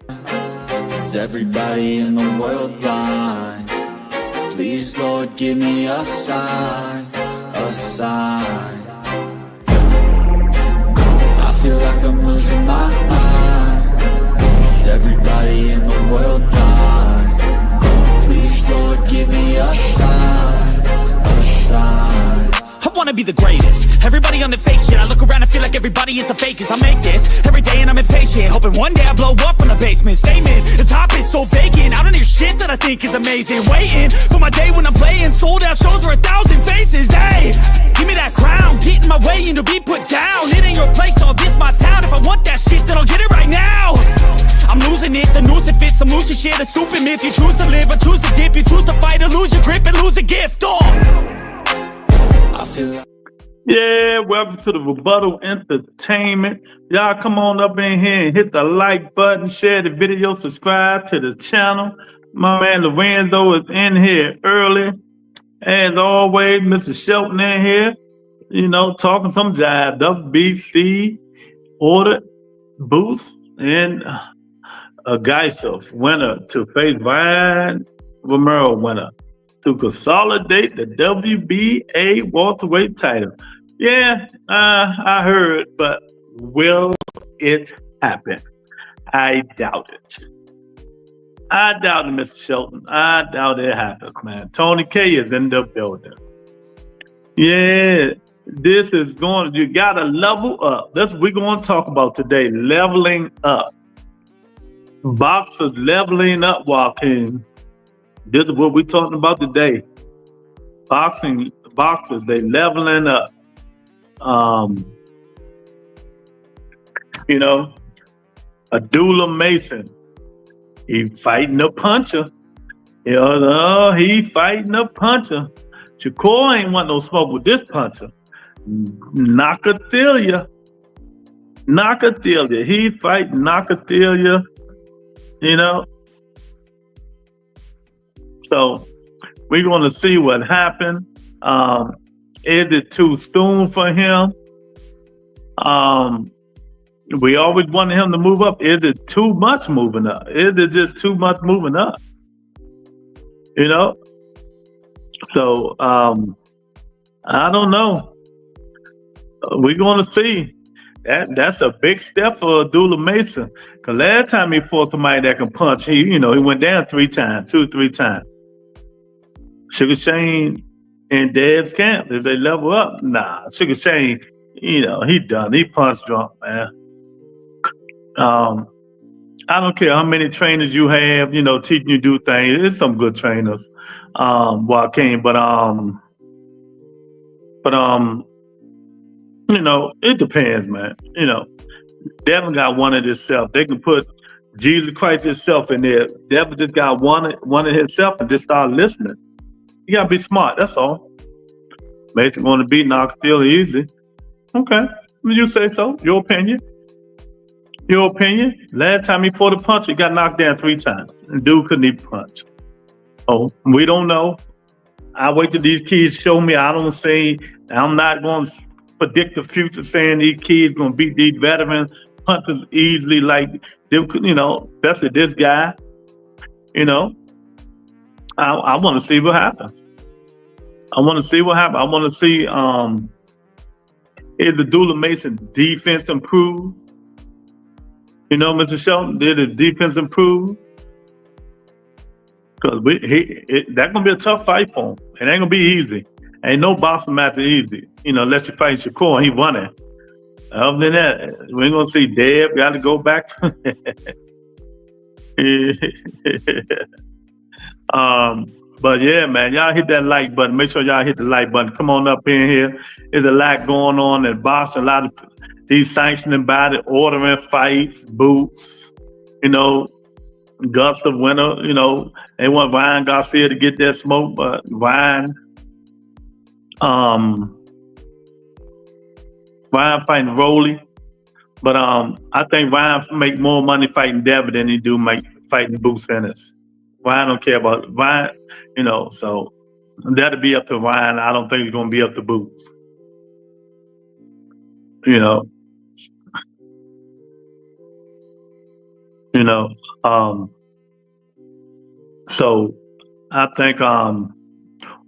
Is everybody in the world blind? Please, Lord, give me a sign, a sign. I feel like I'm losing my mind. Is everybody in the world blind? Please, Lord, give me a sign, a sign. I wanna be the greatest. Everybody on the fake shit. I look around and feel like everybody is the fakest. I make this every day and I'm impatient, hoping one day I blow up from the basement. Statement, the top is so vacant. I don't hear shit that I think is amazing. Waiting for my day when I'm playing sold out shows for 1,000 faces. Hey, give me that crown, get in my way and to be put down. It ain't your place, all this my town. If I want that shit, then I'll get it right now. I'm losing it, the noose it fits. I'm losing shit, a stupid myth. You choose to live or choose to dip. You choose to fight or lose your grip and lose a gift. Yeah, welcome to the Rebuttal Entertainment. Y'all come on up in here and hit the like button, share the video, subscribe to the channel. My man Lorenzo is in here early. As always, Mr. Shelton in here, you know, talking some jive. WBC ordered Boost and a Geisel winner to face Ryan Romero winner to consolidate the WBA welterweight title. Yeah, I heard, but will it happen? I doubt it. I doubt it, Mr. Shelton. I doubt it happens, man. Tony K is in the building. Yeah, this is going, you got to level up. That's what we're going to talk about today, leveling up. Boxers leveling up, Joaquin. This is what we're talking about today. Boxers, they leveling up. You know, Abdullah Mason, he fighting a puncher. You know, he fighting a puncher. Shakur ain't want no smoke with this puncher. Nakathilia, he fighting Nakathila. You know. So we're going to see what happened. Is it too soon for him? We always wanted him to move up. Is it too much moving up? Is it just too much moving up? You know? So I don't know. We're going to see. That's a big step for Abdullah Mason. Because last time he fought somebody that can punch, he went down 3 times. Sugar Shane in Dev's camp, if they level up, nah. Sugar Shane, he done. He punch drunk, man. I don't care how many trainers you have, teaching you do things. There's some good trainers, Joaquin, but it depends, man. Devin got one of himself. They can put Jesus Christ himself in there. Devin just got one of himself and just start listening. You gotta be smart, that's all. Mason going to beat Nakathila easy. Okay, you say so. Your opinion. Last time he fought a punch, he got knocked down 3 times. And dude couldn't even punch. Oh, we don't know. I wait till these kids show me. I'm not going to predict the future saying these kids going to beat these veterans punchers easily like, especially this guy. I want to see what happens. I want to see, is the Abdullah Mason defense improve? Mr. Shelton, did his defense improve? Because that's going to be a tough fight for him. It ain't going to be easy. Ain't no boxing match easy. Unless you fight Shakur and he won it. Other than that, we ain't going to see Dev. Got to go back to But yeah, man, y'all hit that like button. Make sure y'all hit the like button. Come on up in here. There's a lot going on in boxing. A lot of these sanctioning bodies, ordering fights, boots, Guts the winner. They want Ryan Garcia to get that smoke, but Ryan fighting Rolly. But I think Ryan make more money fighting Devin than he do fighting Boots Ennis. Ryan don't care about Ryan, so that'll be up to Ryan. I don't think it's going to be up to Boots. know. So I think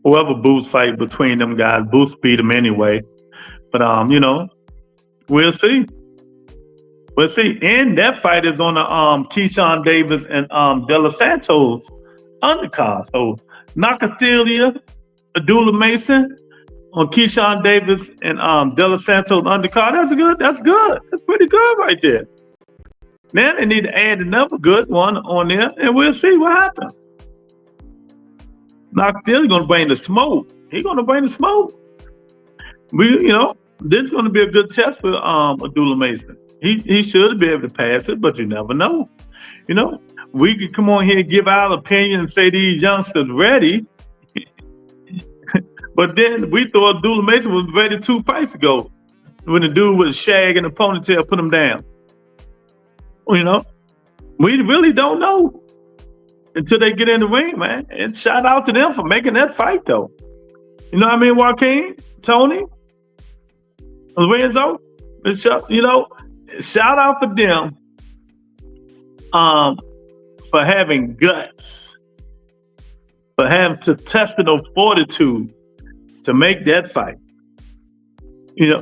whoever Boots fight between them guys, Boots beat him anyway. But you know, we'll see. We'll see. And that fight is on the Keyshawn Davis and De Los Santos undercard. So Nakathilia, Abdullah Mason on Keyshawn Davis and De Los Santos undercard. That's good. That's good. That's pretty good right there. Now they need to add another good one on there, and we'll see what happens. Nakathila gonna bring the smoke. He's gonna bring the smoke. This is gonna be a good test for Abdullah Mason. He should be able to pass it, but you never know. You know, we could come on here and give our opinion and say these youngsters ready, but then we thought Abdullah Mason was ready 2 fights ago when the dude with a shag and a ponytail put him down. You know, we really don't know until they get in the ring, man. And shout out to them for making that fight, though. You know what I mean, Joaquin, Tony, Lorenzo? Shout out for them for having guts, for having to intestinal fortitude to make that fight. You know,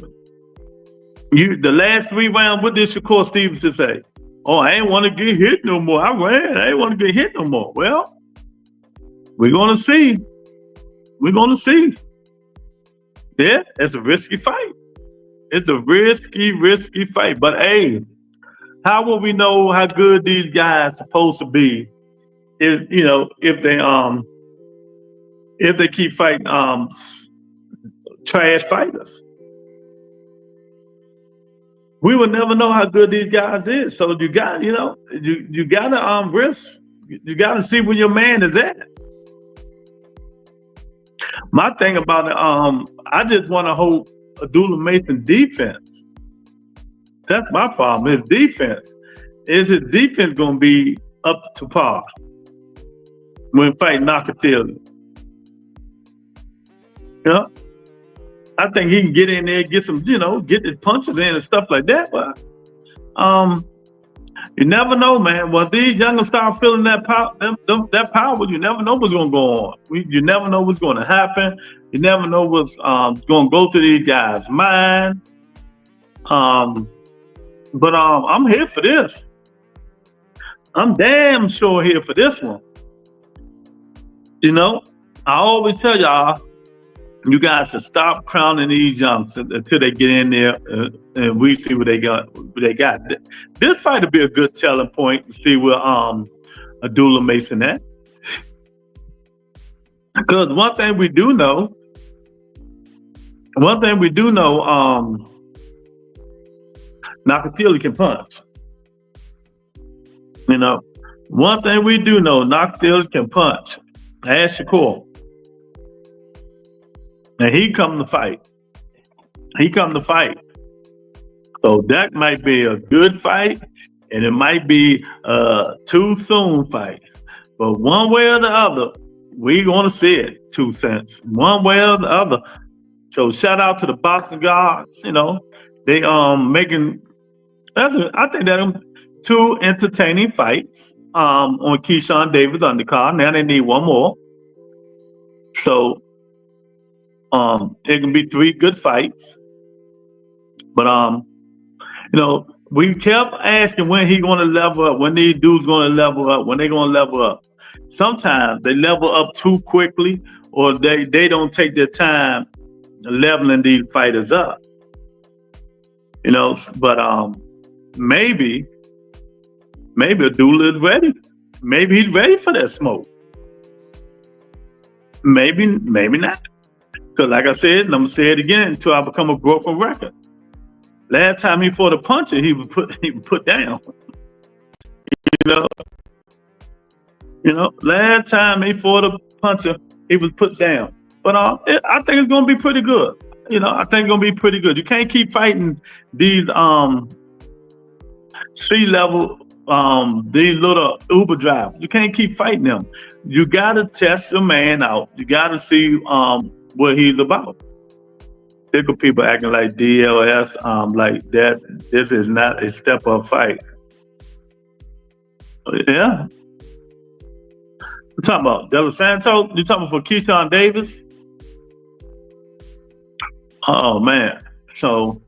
the last 3 rounds, what did Shakur Stevenson say? Oh, I ain't want to get hit no more. I ran. I ain't want to get hit no more. Well, we're going to see. We're going to see. Yeah, it's a risky fight. It's a risky fight. But hey, how will we know how good these guys supposed to be if they keep fighting trash fighters? We will never know how good these guys is. So you got, you gotta risk. You gotta see where your man is at. My thing about it, I just want to hold Abdullah Mason defense. That's my problem. His defense. Is his defense gonna be up to par when fighting Nakathila? You know? I think he can get in there, get some, get his punches in and stuff like that. But you never know, man. Well, these youngers start feeling that power, that power, you never know what's going to go on. You never know what's going to happen. You never know what's going to go through these guys' mind. But I'm here for this. I'm damn sure here for this one. I always tell y'all, you guys should stop crowning these youngsters until they get in there and we see what they got. This fight will be a good telling point to see where Abdullah Mason at. Because one thing we do know, Nakathila can punch. One thing we do know, Nakathila can punch. Ask Shakur. And he come to fight. So that might be a good fight, and it might be a too soon fight. But one way or the other, we're going to see it, 2 cents. One way or the other. So shout out to the boxing gods. They making. I think that 2 entertaining fights on Keyshawn Davis undercard. Now they need one more. So. It can be 3 good fights, but we kept asking when he going to level up, when these dudes going to level up, when they going to level up. Sometimes they level up too quickly, or they don't take their time leveling these fighters up. But maybe Abdullah is ready. Maybe he's ready for that smoke. Maybe not. Because like I said, and I'm going to say it again until I become a broken record. Last time he fought a puncher, he was put down. Last time he fought a puncher, he was put down. But I think it's going to be pretty good. I think it's going to be pretty good. You can't keep fighting these C-level, these little Uber drivers. You can't keep fighting them. You got to test your man out. You got to see what he's about. Sick of people acting like DLS, like that. This is not a step-up fight. Yeah. You talking about De Los Santos? You talking about for Keyshawn Davis? Oh man. So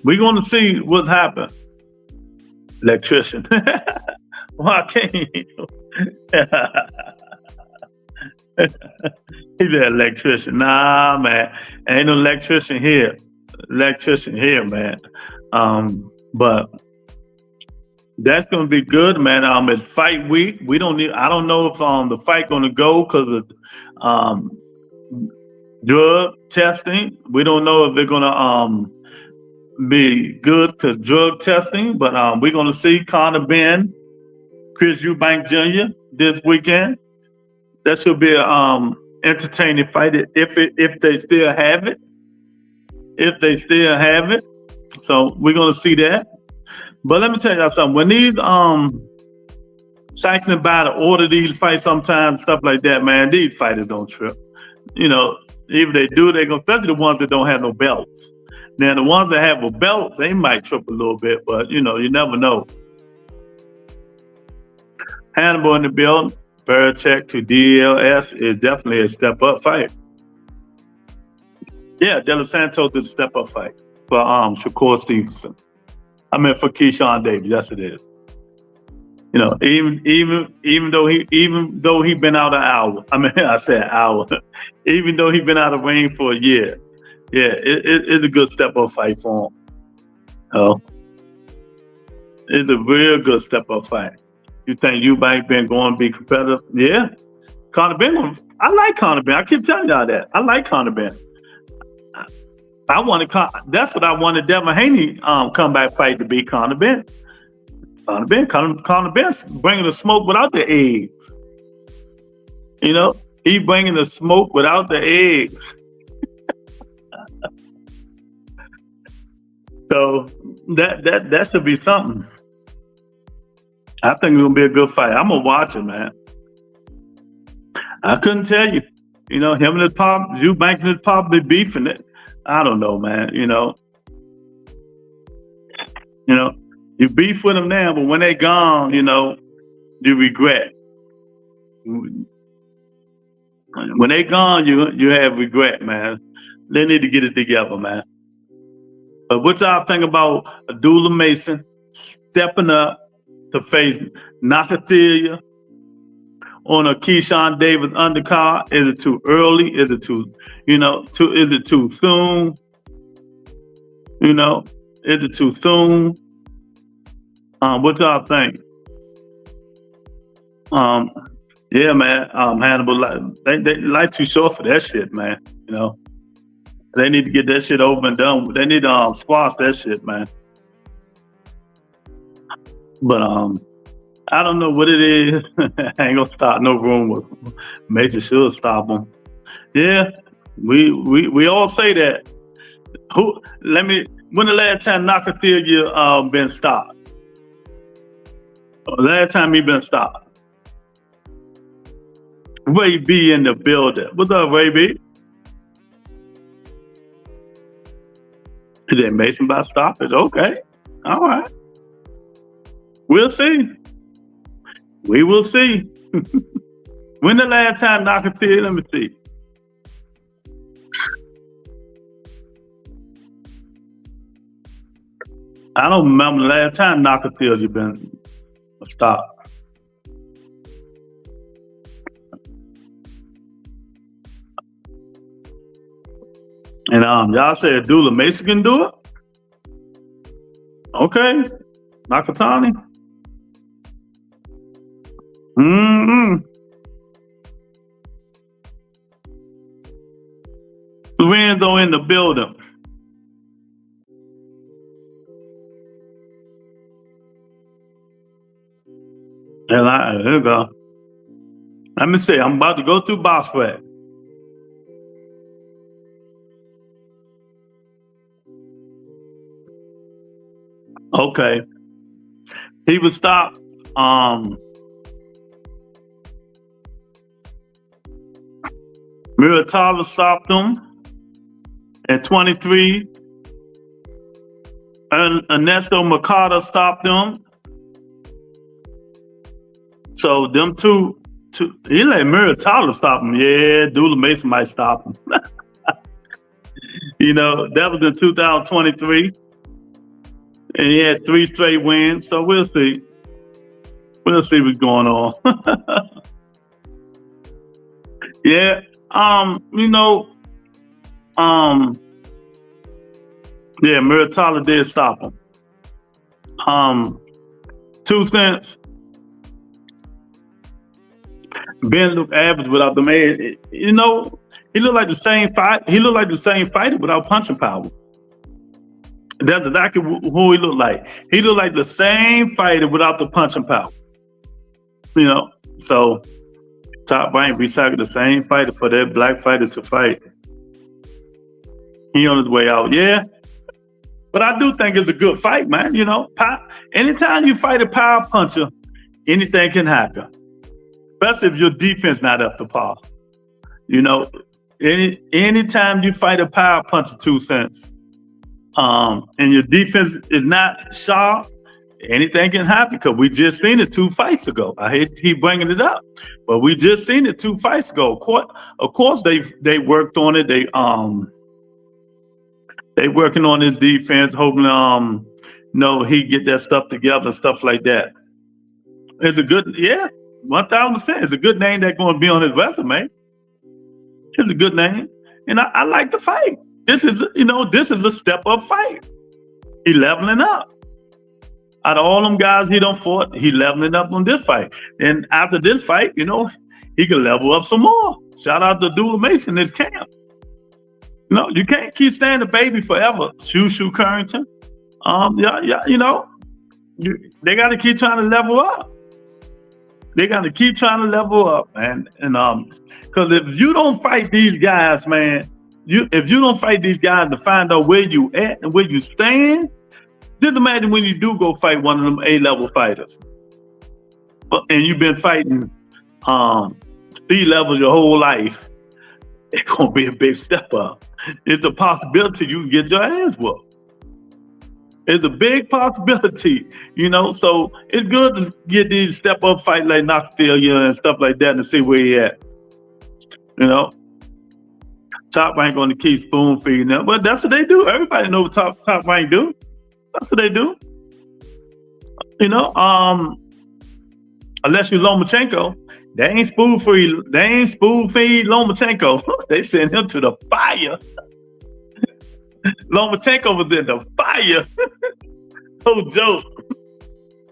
we're gonna see what's happened. Electrician. Why can't you? He's an electrician. Nah, man. Ain't no electrician here. Electrician here, man. But that's gonna be good, man. It's fight week. We don't need. I don't know if the fight gonna go because of drug testing. We don't know if they're gonna be good to drug testing, but we're gonna see Conor Ben, Chris Eubank Jr. this weekend. That should be a entertaining fight if they still have it. If they still have it, so we're gonna see that. But let me tell you something. When these sanctioned by the order these fights, sometimes stuff like that, man, these fighters don't trip. You know, if they do, they're gonna, especially the ones that don't have no belts. Now the ones that have a belt, they might trip a little bit, but you know, you never know. Hannibal in the building. Belichick to DLS is definitely a step up fight. Yeah, De Los Santos is a step up fight for Shakur Stevenson. I mean for Keyshawn Davis. Yes, it is. You know, even though he been out an hour. I mean, I said hour. Even though he been out of ring for a year, yeah, it's a good step up fight for him. Oh, it's a real good step up fight. You think Eubank been going to be competitive? Yeah. Conor Ben, I like Conor Ben. I keep telling y'all that. I like Conor Ben. That's what I wanted Devin Haney comeback fight to be, Conor Ben. Conor Ben's bringing the smoke without the eggs. You know, he bringing the smoke without the eggs. So that should be something. I think it's gonna be a good fight. I'm gonna watch it, man. I couldn't tell you. You know, him and his pop, Eubank and his pop, be beefing it. I don't know, man. You know, you beef with them now, but when they gone, you know, you regret. When they gone, you have regret, man. They need to get it together, man. But what y'all think about Abdullah Mason stepping up to face Nakathilia on a Keyshawn Davis undercard? Is it too early? Is it too soon? You know, is it too soon? What y'all think? Yeah, man. Hannibal, they life too short for that shit, man. You know, they need to get that shit over and done. They need to squash that shit, man. But I don't know what it is. I ain't gonna start no rumors. Major should stop them. Yeah, we all say that. When the last time Nakathila been stopped? Last time he been stopped. Ray B in the building. What's up, Ray B? Is it Mason by stoppage? Okay. All right. We'll see. We will see. When the last time Nakathila? Let me see. I don't remember the last time Nakathila been stopped. And y'all said Abdullah Mason can do it? Okay. Nakatani? Lorenzo in the building. And here we go. Let me see. I'm about to go through boss swag. Okay. He was stopped. Muratala stopped him at 23. And Ernesto Mercado stopped him So them two, he let Nakathila stop him. Yeah, Abdullah Mason might stop him. That was in 2023. And he had 3 straight wins. So we'll see. We'll see what's going on. Yeah. Yeah, Nakathila did stop him. 2 cents. Ben looked average without the man. He looked like the same fight. He looked like the same fighter without punching power. That's exactly who he looked like. He looked like the same fighter without the punching power. So Top Rank recycled the same fighter for their black fighters to fight. He on his way out. Yeah. But I do think it's a good fight, man. Anytime you fight a power puncher, anything can happen. Especially if your defense not up to par. Anytime you fight a power puncher, 2 cents, and your defense is not sharp, anything can happen. Because we just seen it 2 fights ago. I hate to keep bringing it up, but we just seen it 2 fights ago. Of course, they worked on it. They working on his defense, hoping he get that stuff together and stuff like that. It's a good, 1,000%. It's a good name that's going to be on his resume. It's a good name, and I like the fight. This is a step up fight. He leveling up. Out of all them guys he done fought, he leveling up on this fight. And after this fight, he can level up some more. Shout out to Abdullah Mason, his camp. You can't keep staying a baby forever. Shoo Currington. They got to keep trying to level up. They got to keep trying to level up, man. And because if you don't fight these guys, man, if you don't fight these guys to find out where you at and where you stand, just imagine when you do go fight one of them A-level fighters, and you've been fighting C-levels your whole life. It's gonna be a big step up. It's a possibility you can get your ass whooped. It's a big possibility, So it's good to get these step up fights like Nakathila and stuff like that and see where he at. Top Rank on the keep spoon feeding them, but that's what they do. Everybody knows what Top Rank do. That's what they do. Unless you Lomachenko, they ain't spoon feed Lomachenko. They send him to the fire. Lomachenko was in the fire. No joke.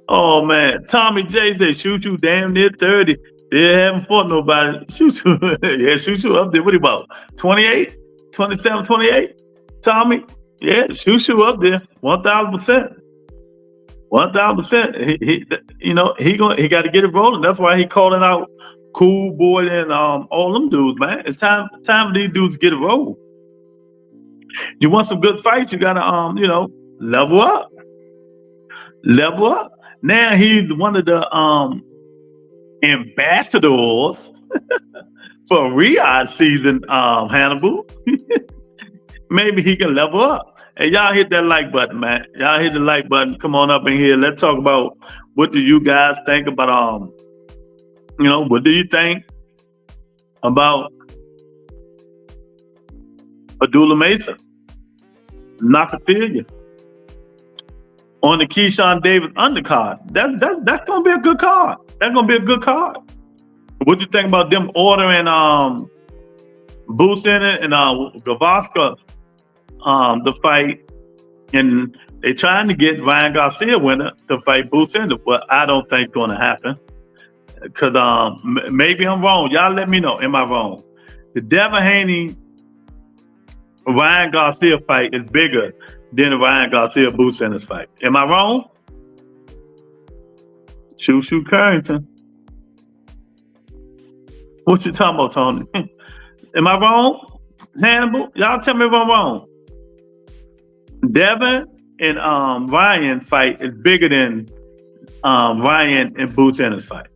Oh man, Tommy J said, shoot you damn near 30. They haven't fought nobody. Shoot you. Yeah, shoot you up there. What about 28, 27, 28? Tommy, yeah, shoot you up there. 1,000%. 1,000%. He got to get it rolling. That's why he calling out Cool Boy and all them dudes, man. It's time for these dudes to get it rolling. You want some good fights, you gotta level up. Level up. Now he's one of the ambassadors for Riyadh season, Hannibal. Maybe he can level up. Hey, y'all hit that like button, man. Y'all hit the like button. Come on up in here. Let's talk about what do you guys think about what do you think about Abdullah Mason, Nakathilia on the Keyshawn Davis undercard? That's gonna be a good card. That's gonna be a good card. What you think about them ordering Boots in it and Gavaskar the fight, and they trying to get Ryan Garcia winner to fight Boots in it, but I don't think it's gonna happen. Cause maybe I'm wrong. Y'all let me know. Am I wrong? The Devin Haney Ryan Garcia fight is bigger than the Ryan Garcia Boots Ennis fight. Am I wrong? Shoo Currington. What you talking about, Tony? Am I wrong? Hannibal? Y'all tell me if I'm wrong. Devin and Ryan fight is bigger than Ryan and Boots Ennis fight.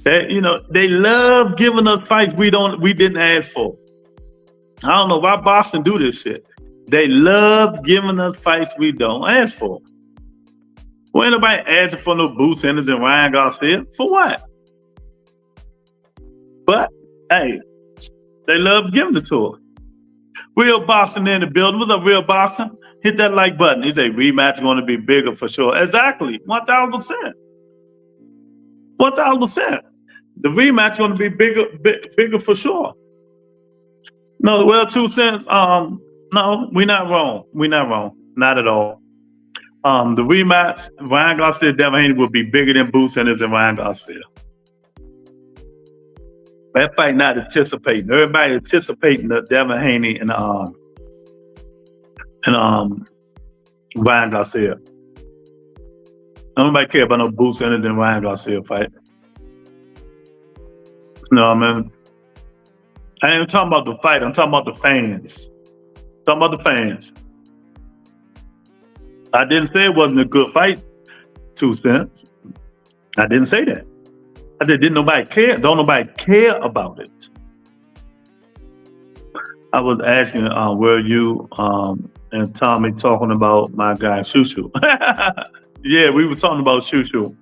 They love giving us fights we didn't ask for. I don't know why Boston do this shit. They love giving us fights we don't ask for. Well, ain't nobody asking for no Boots Sanders and Ryan Garcia. For what? But, hey, they love giving it to her. Real Boston in the building. What's up, Real Boston? Hit that like button. He say rematch going to be bigger for sure. Exactly. 1,000%. 1,000%. The rematch going to be bigger for sure. No, well, 2 cents. No, we're not wrong. We're not wrong. Not at all. The rematch, Ryan Garcia, Devin Haney will be bigger than Boots Sanders and Ryan Garcia. Everybody not anticipating. Everybody anticipating the Devin Haney and Ryan Garcia. Nobody care about no Boots Sanders and Ryan Garcia fight. No, I mean, I ain't talking about the fight. I'm talking about the fans. Talking about the fans. I didn't say it wasn't a good fight. 2 cents. I didn't say that. I said, didn't nobody care? Don't nobody care about it. I was asking, were you and Tommy talking about my guy Shushu? Yeah, we were talking about Shushu.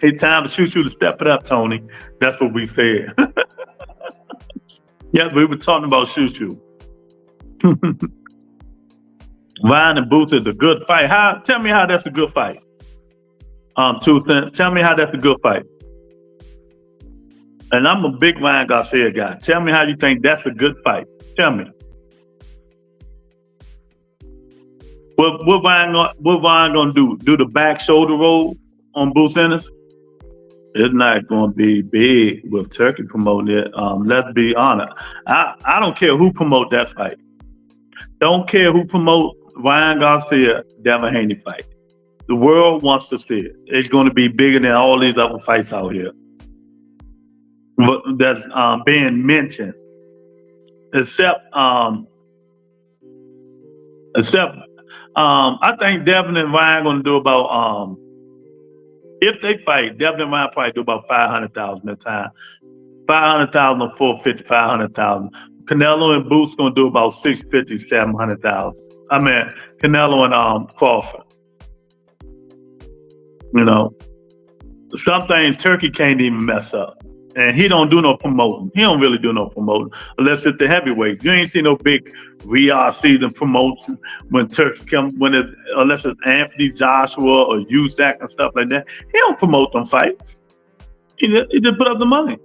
Hey, time for Shushu to step it up, Tony. That's what we said. Yeah, we were talking about Shushu. Ryan and Boots is a good fight. Tell me how that's a good fight. 2 cents. Tell me how that's a good fight. And I'm a big Ryan Garcia guy. Tell me how you think that's a good fight. Tell me. What Ryan gonna do? Do the back shoulder roll on Boots Sanders? It's not gonna be big with Turkey promoting it. Let's be honest. I don't care who promote that fight. Don't care who promote Ryan Garcia, Devin Haney fight. The world wants to see it. It's going to be bigger than all these other fights out here. But that's being mentioned. Except I think Devin and Ryan going to do about if they fight, Devin and Ryan probably do about 500,000 at a time. 500,000 or 450, 500,000. Canelo and Boots going to do about 650, 700,000. I mean, Canelo and Crawford. You know, some things Turkey can't even mess up. And he don't do no promoting. He don't really do no promoting unless it's the heavyweights. You ain't see no big Riyadh season promotion when Turkey comes, unless it's Anthony Joshua or Usyk and stuff like that. He don't promote them fights. He just put up the money.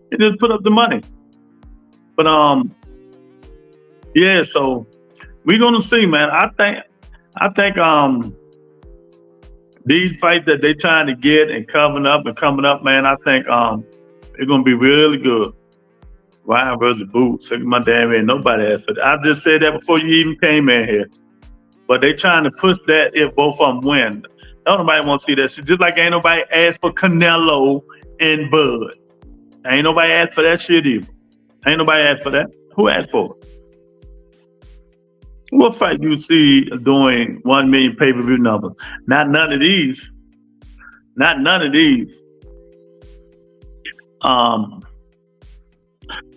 He just put up the money. But yeah, so we're gonna see, man. I think these fights that they trying to get and coming up, man, I think it's gonna be really good. Ryan versus Boots. My damn man, nobody asked for that. I just said that before you even came in here. But they trying to push that if both of them win. Nobody want to see that shit. Just like ain't nobody asked for Canelo and Bud. Ain't nobody asked for that shit either. Ain't nobody asked for that. Who asked for it? What fight do you see doing 1 million pay-per-view numbers? Not none of these. Not none of these.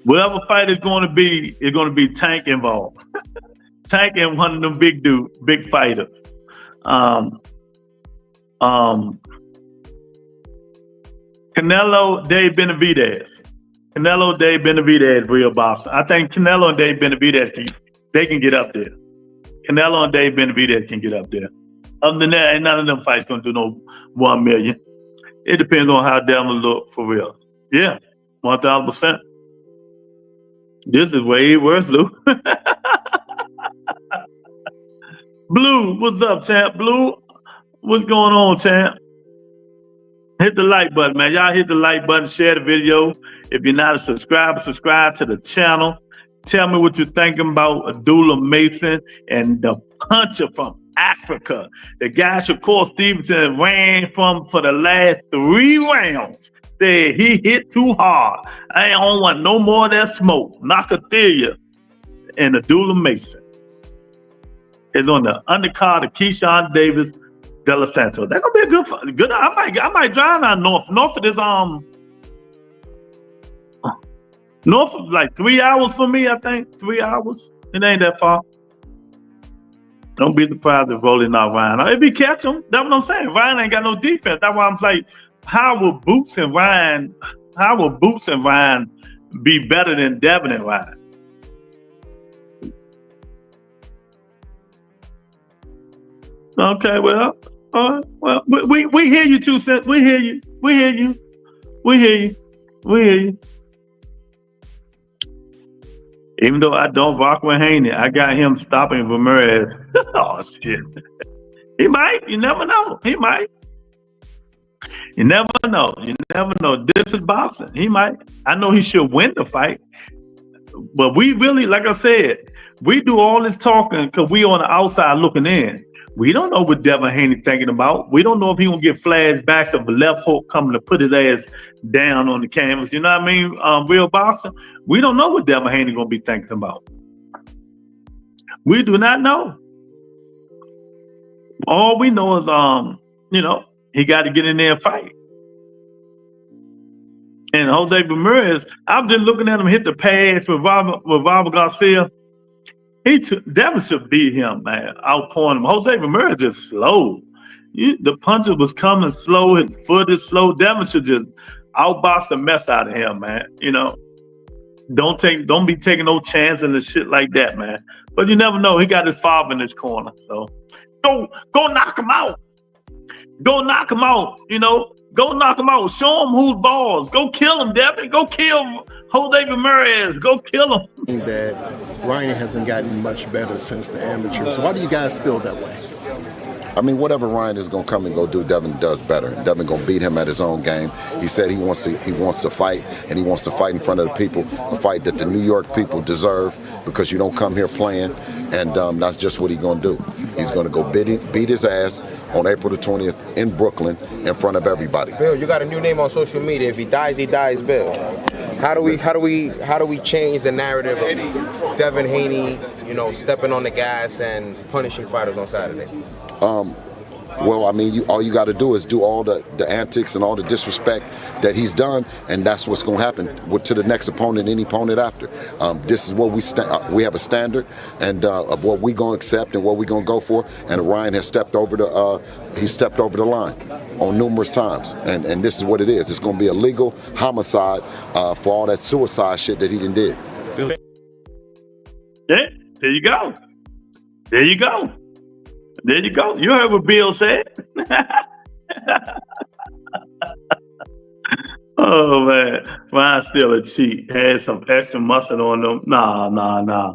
Whatever fight is going to be Tank involved. Tank and one of them big fighters. Canelo, Dave Benavidez. Canelo, Dave Benavidez, real boxer. I think Canelo and Dave Benavidez they can get up there. Canelo and Dave Benavidez can get up there. Other than that, ain't none of them fights gonna do no 1 million. It depends on how them look for real. Yeah, 1,000%. This is way worse, Lou. Blue, what's up, champ? Blue, what's going on, champ? Hit the like button, man. Y'all hit the like button, share the video. If you're not a subscriber, subscribe to the channel. Tell me what you're thinking about Abdullah Mason and the puncher from Africa. The guy Shakur Stevenson ran from for the last 3 rounds. Said he hit too hard. I don't want no more of that smoke. Nakathila and Abdullah Mason is on the undercard of Keyshawn Davis De La Santo. That's gonna be a good. I might drive down north. North of this north of like 3 hours for me. I think 3 hours. It ain't that far. Don't be surprised if Rolly not Ryan. If he catch him, that's what I'm saying. Ryan ain't got no defense. That's why I'm saying, how will Boots and Ryan be better than Devin and Ryan? Okay, well, we hear you, 2 Cents. We hear you. Even though I don't rock with Haney, I got him stopping Ramirez. Oh shit. He might. You never know. He might. You never know. This is boxing. He might. I know he should win the fight. But we really, like I said, we do all this talking because we on the outside looking in. We don't know what Devin Haney thinking about. We don't know if he gonna get flashbacks of a left hook coming to put his ass down on the canvas. You know what I mean? Real boxing. We don't know what Devin Haney gonna be thinking about. We do not know. All we know is, he got to get in there and fight. And Jose Ramirez, I'm just looking at him hit the pass with Robert Garcia. Devin should beat him, man. Outpouring him. Jose Ramirez is slow. The puncher was coming slow. His foot is slow. Devin should just outbox the mess out of him, man. Don't be taking no chance and shit like that, man. But you never know. He got his father in his corner. So go knock him out. Go knock him out. Go knock him out. Show him who's balls. Go kill him, Devin. Go kill Jose Ramirez. Go kill him. That Ryan hasn't gotten much better since the amateur. So why do you guys feel that way? I mean, whatever Ryan is going to come and go do, Devin does better. Devin going to beat him at his own game. He said he wants to fight, and he wants to fight in front of the people, a fight that the New York people deserve, because you don't come here playing, and that's just what he's going to do. He's going to go beat his ass on April the 20th in Brooklyn in front of everybody. Bill, you got a new name on social media. If he dies, Bill. How do we change the narrative of Devin Haney, stepping on the gas and punishing fighters on Saturday? Well, I mean, all you got to do is do all the antics and all the disrespect that he's done, and that's what's going to happen to the next opponent, any opponent after. This is what we have a standard and of what we're going to accept and what we're going to go for. And Ryan has stepped over the line on numerous times, and this is what it is. It's going to be a legal homicide for all that suicide shit that he done did. Yeah, there you go. You heard what Bill said. Oh man, Ryan's still a cheat. Had some extra mustard on them. Nah.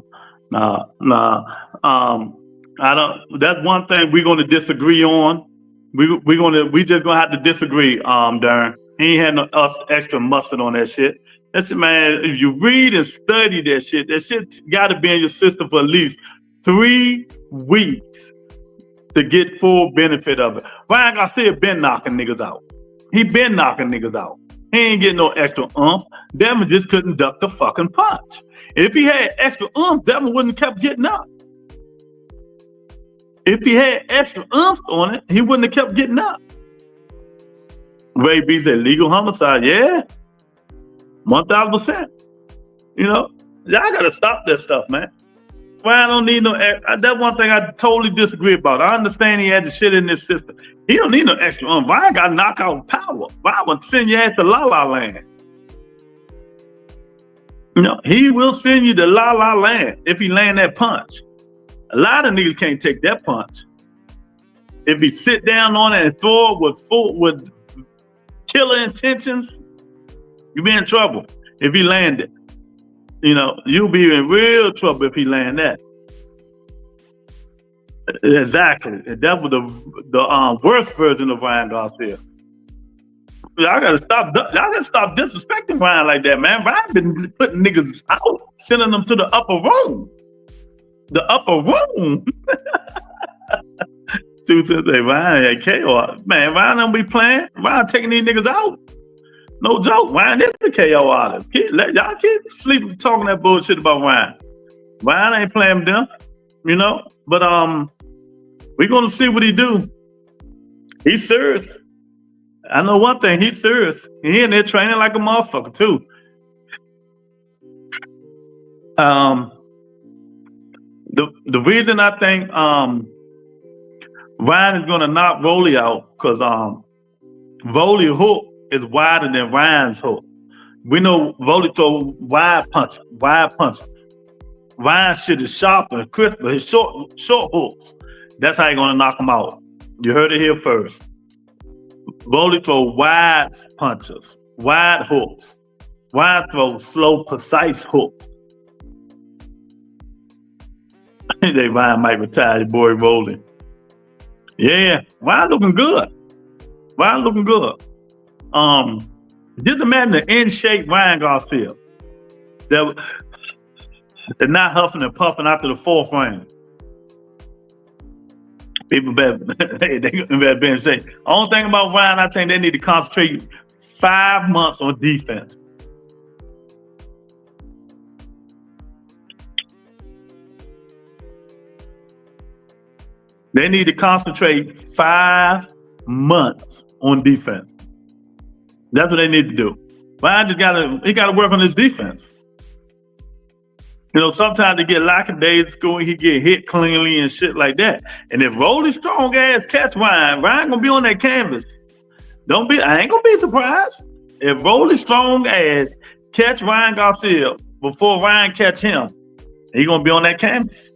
I don't. That's one thing we're gonna disagree on. We just gonna have to disagree. Darren, he ain't had no extra mustard on that shit. That's it, man. If you read and study that shit got to be in your system for at least 3 weeks. To get full benefit of it. Ryan Garcia been knocking niggas out. He been knocking niggas out. He ain't getting no extra oomph. Devin just couldn't duck the fucking punch. If he had extra oomph, Devin wouldn't have kept getting up. If he had extra oomph on it, he wouldn't have kept getting up. Ray B said legal homicide. Yeah. 1,000%. Y'all gotta stop that stuff, man. Ryan don't need no. That's one thing I totally disagree about. I understand he had the shit in this system. He don't need no extra. Ryan got knockout power. Ryan will send your ass to La La Land. He will send you to La La Land if he land that punch. A lot of niggas can't take that punch. If he sit down on it and throw it with killer intentions, you be in trouble. If he land it. You'll be in real trouble if he land that. Exactly. That was the worst version of Ryan Garcia. Y'all gotta stop disrespecting Ryan like that, man. Ryan been putting niggas out, sending them to the upper room. The upper room. Ryan had KO. Man, Ryan don't be playing. Ryan taking these niggas out. No joke, Ryan is the KO artist. Y'all keep sleeping talking that bullshit about Ryan. Ryan ain't playing with them, But we're gonna see what he do. He's serious. I know one thing, he's serious. He in there training like a motherfucker too. the reason I think Ryan is gonna knock Rolly out because Rolly hook is wider than Ryan's hook. We know Rolly throw wide punch. Ryan's shit is sharper and crisper. His short hooks. That's how you're gonna knock him out. You heard it here first. Rolly throw wide punches, wide hooks. Ryan throw slow, precise hooks. I think Ryan might retire, your boy Rolly. Yeah, Ryan looking good. Just imagine the in shape Ryan Garcia. They're not huffing and puffing after the fourth round. People better be in shape. Only thing about Ryan, I think they need to concentrate 5 months on defense. They need to concentrate 5 months on defense. That's what they need to do. Ryan just gotta work on his defense. You know, sometimes they get lackadaisical and he get hit cleanly and shit like that. And if Rolly strong ass catch Ryan gonna be on that canvas. I ain't gonna be surprised. If Rolly strong ass catch Ryan Garcia before Ryan catch him, he gonna be on that canvas.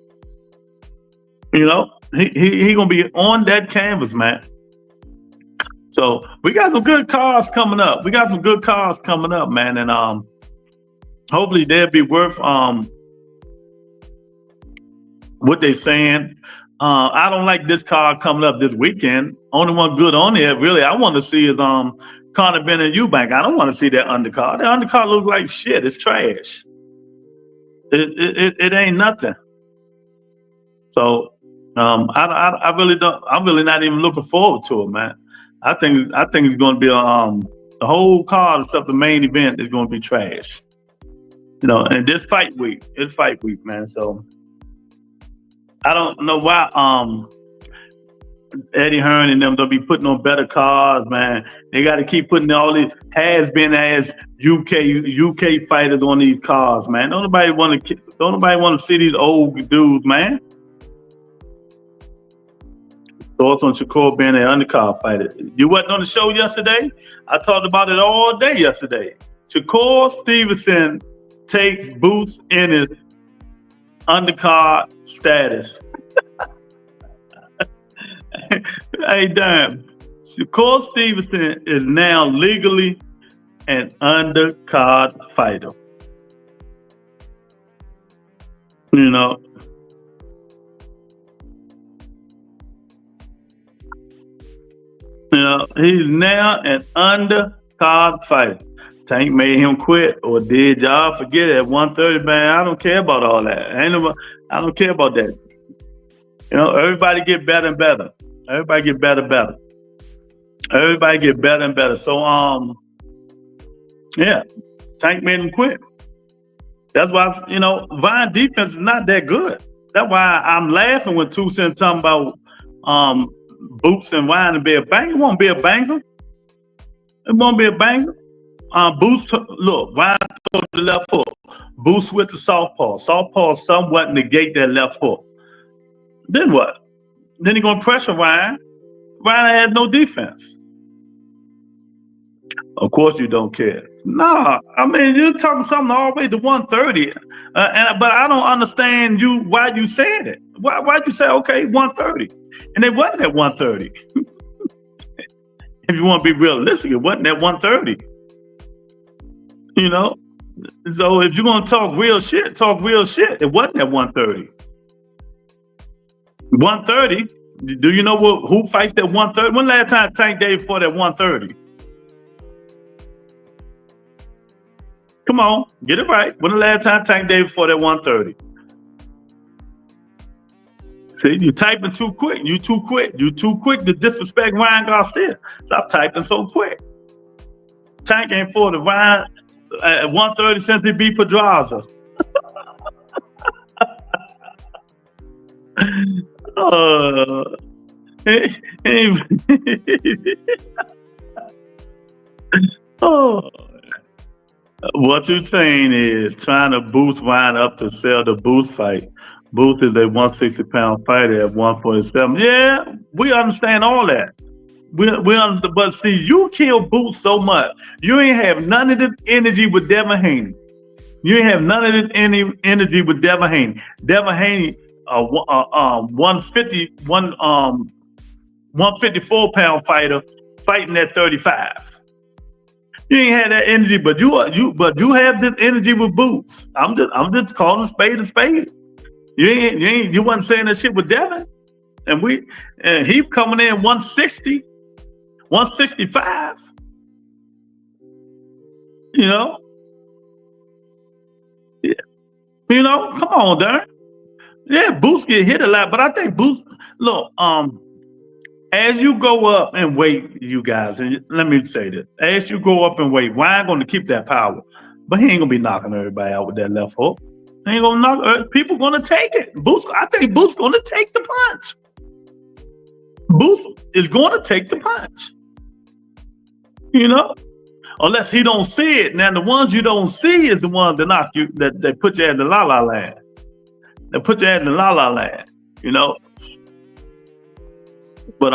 You know, he gonna be on that canvas, man. So we got some good cards coming up. Man. And hopefully they'll be worth what they saying. I don't like this card coming up this weekend. Only one good on there, really, I want to see is Conor Benn and Eubank. I don't want to see that undercard. The undercard looks like shit. It's trash. It ain't nothing. So I really don't. I'm really not even looking forward to it, man. I think it's going to be the whole card except the main event is going to be trash. You know, and this fight week, it's fight week, man. So I don't know why Eddie Hearn and them don't be putting on better cards, man. They got to keep putting all these has-been as UK fighters on these cards, man. Don't nobody want to see these old dudes, man. Thoughts on Shakur being an undercard fighter. You wasn't on the show yesterday? I talked about it all day yesterday. Shakur Stevenson takes boost in his undercard status. Hey, damn. Shakur Stevenson is now legally an undercard fighter. You know, he's now an undercard fighter. Tank made him quit, or did y'all forget it at 130, man? I don't care about all that. I don't care about that. You know, everybody get better and better. Everybody get better and better. So, yeah, Tank made him quit. That's why, Ryan defense is not that good. That's why I'm laughing when Two Cent talking about Boots and Ryan to be a banger. It won't be a banger. Boots, look, Ryan took the left hook. Boots with the southpaw. Southpaw somewhat negate that left hook. Then what? Then he's going to pressure Ryan. Ryan had no defense. Of course you don't care. Nah, I mean, you're talking something all the way to 130. But I don't understand why you said it. Why'd you say, okay, 130? And it wasn't at 130. If you want to be realistic, it wasn't at 130. You know? So if you're going to talk real shit. It wasn't at 130. 130, do you know who fights at 130? When last time Tank Davis fought at 130? Come on, get it right. When the last time Tank Davis fought at 130? See, you typing too quick. You too quick to disrespect Ryan Garcia. Stop typing so quick. Tank ain't fought Ryan at 130 since he beat Pedraza. What you're saying is trying to boost Ryan up to sell the boost fight. Booth is a 160-pound fighter at 147. Yeah, we understand all that. We understand, but see, you kill Booth so much. You ain't have none of this energy with Devin Haney. You ain't have none of this energy with Devin Haney. Devin Haney, 154-pound fighter fighting at 35. You ain't had that energy, but you have this energy with Boots. I'm just calling spade a spade. You wasn't saying that shit with Devin, and he coming in 160, 165. You know, yeah. You know, come on, Darren. Yeah, Boots get hit a lot, but I think Boots. Look, as you go up in weight, you guys, and let me say this: as you go up in weight, Ryan going to keep that power, but he ain't gonna be knocking everybody out with that left hook. He ain't gonna knock. People gonna take it. I think Boots gonna take the punch. Boots is gonna take the punch. You know, unless he don't see it. Now the ones you don't see is the ones that knock you, that they put you in the la la land. They put you in the la la land. You know. But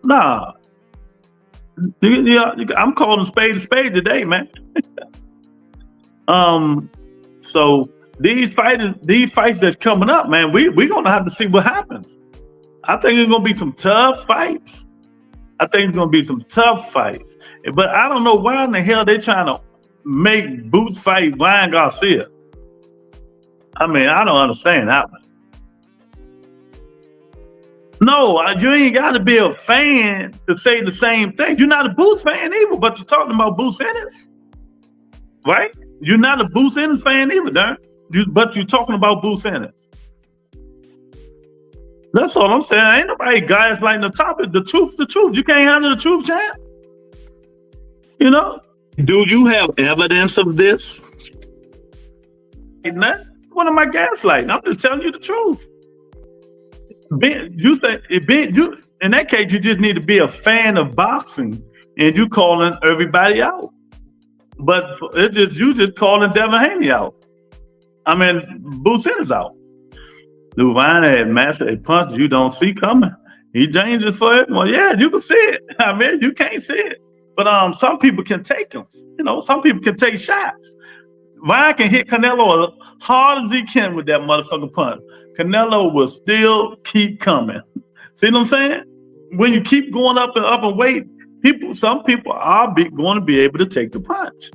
nah. I'm calling spade a spade today, man. So these fights that's coming up, man, we gonna have to see what happens. I think it's gonna be some tough fights. But I don't know why in the hell they trying to make Boots fight Ryan Garcia. I mean, I don't understand that one. No, you ain't got to be a fan to say the same thing. You're not a Boots fan either, but you're talking about Boots Ennis, right? You're not a Boots Ennis fan either, Darren. But you're talking about Boots Ennis. That's all I'm saying. Ain't nobody gaslighting the topic. The truth. You can't handle the truth, champ. You know? Do you have evidence of this? Nothing. What am I gaslighting? I'm just telling you the truth. You say in that case, you just need to be a fan of boxing, and you calling everybody out. But you just calling Devin Haney out. I mean, Boots is out. Luvine had mastered a punch you don't see coming. He changes for it. Well, yeah, you can see it. I mean, you can't see it. But some people can take them. You know, some people can take shots. Ryan can hit Canelo as hard as he can with that motherfucking punch. Canelo will still keep coming. See what I'm saying? When you keep going up and weight, some people are going to be able to take the punch.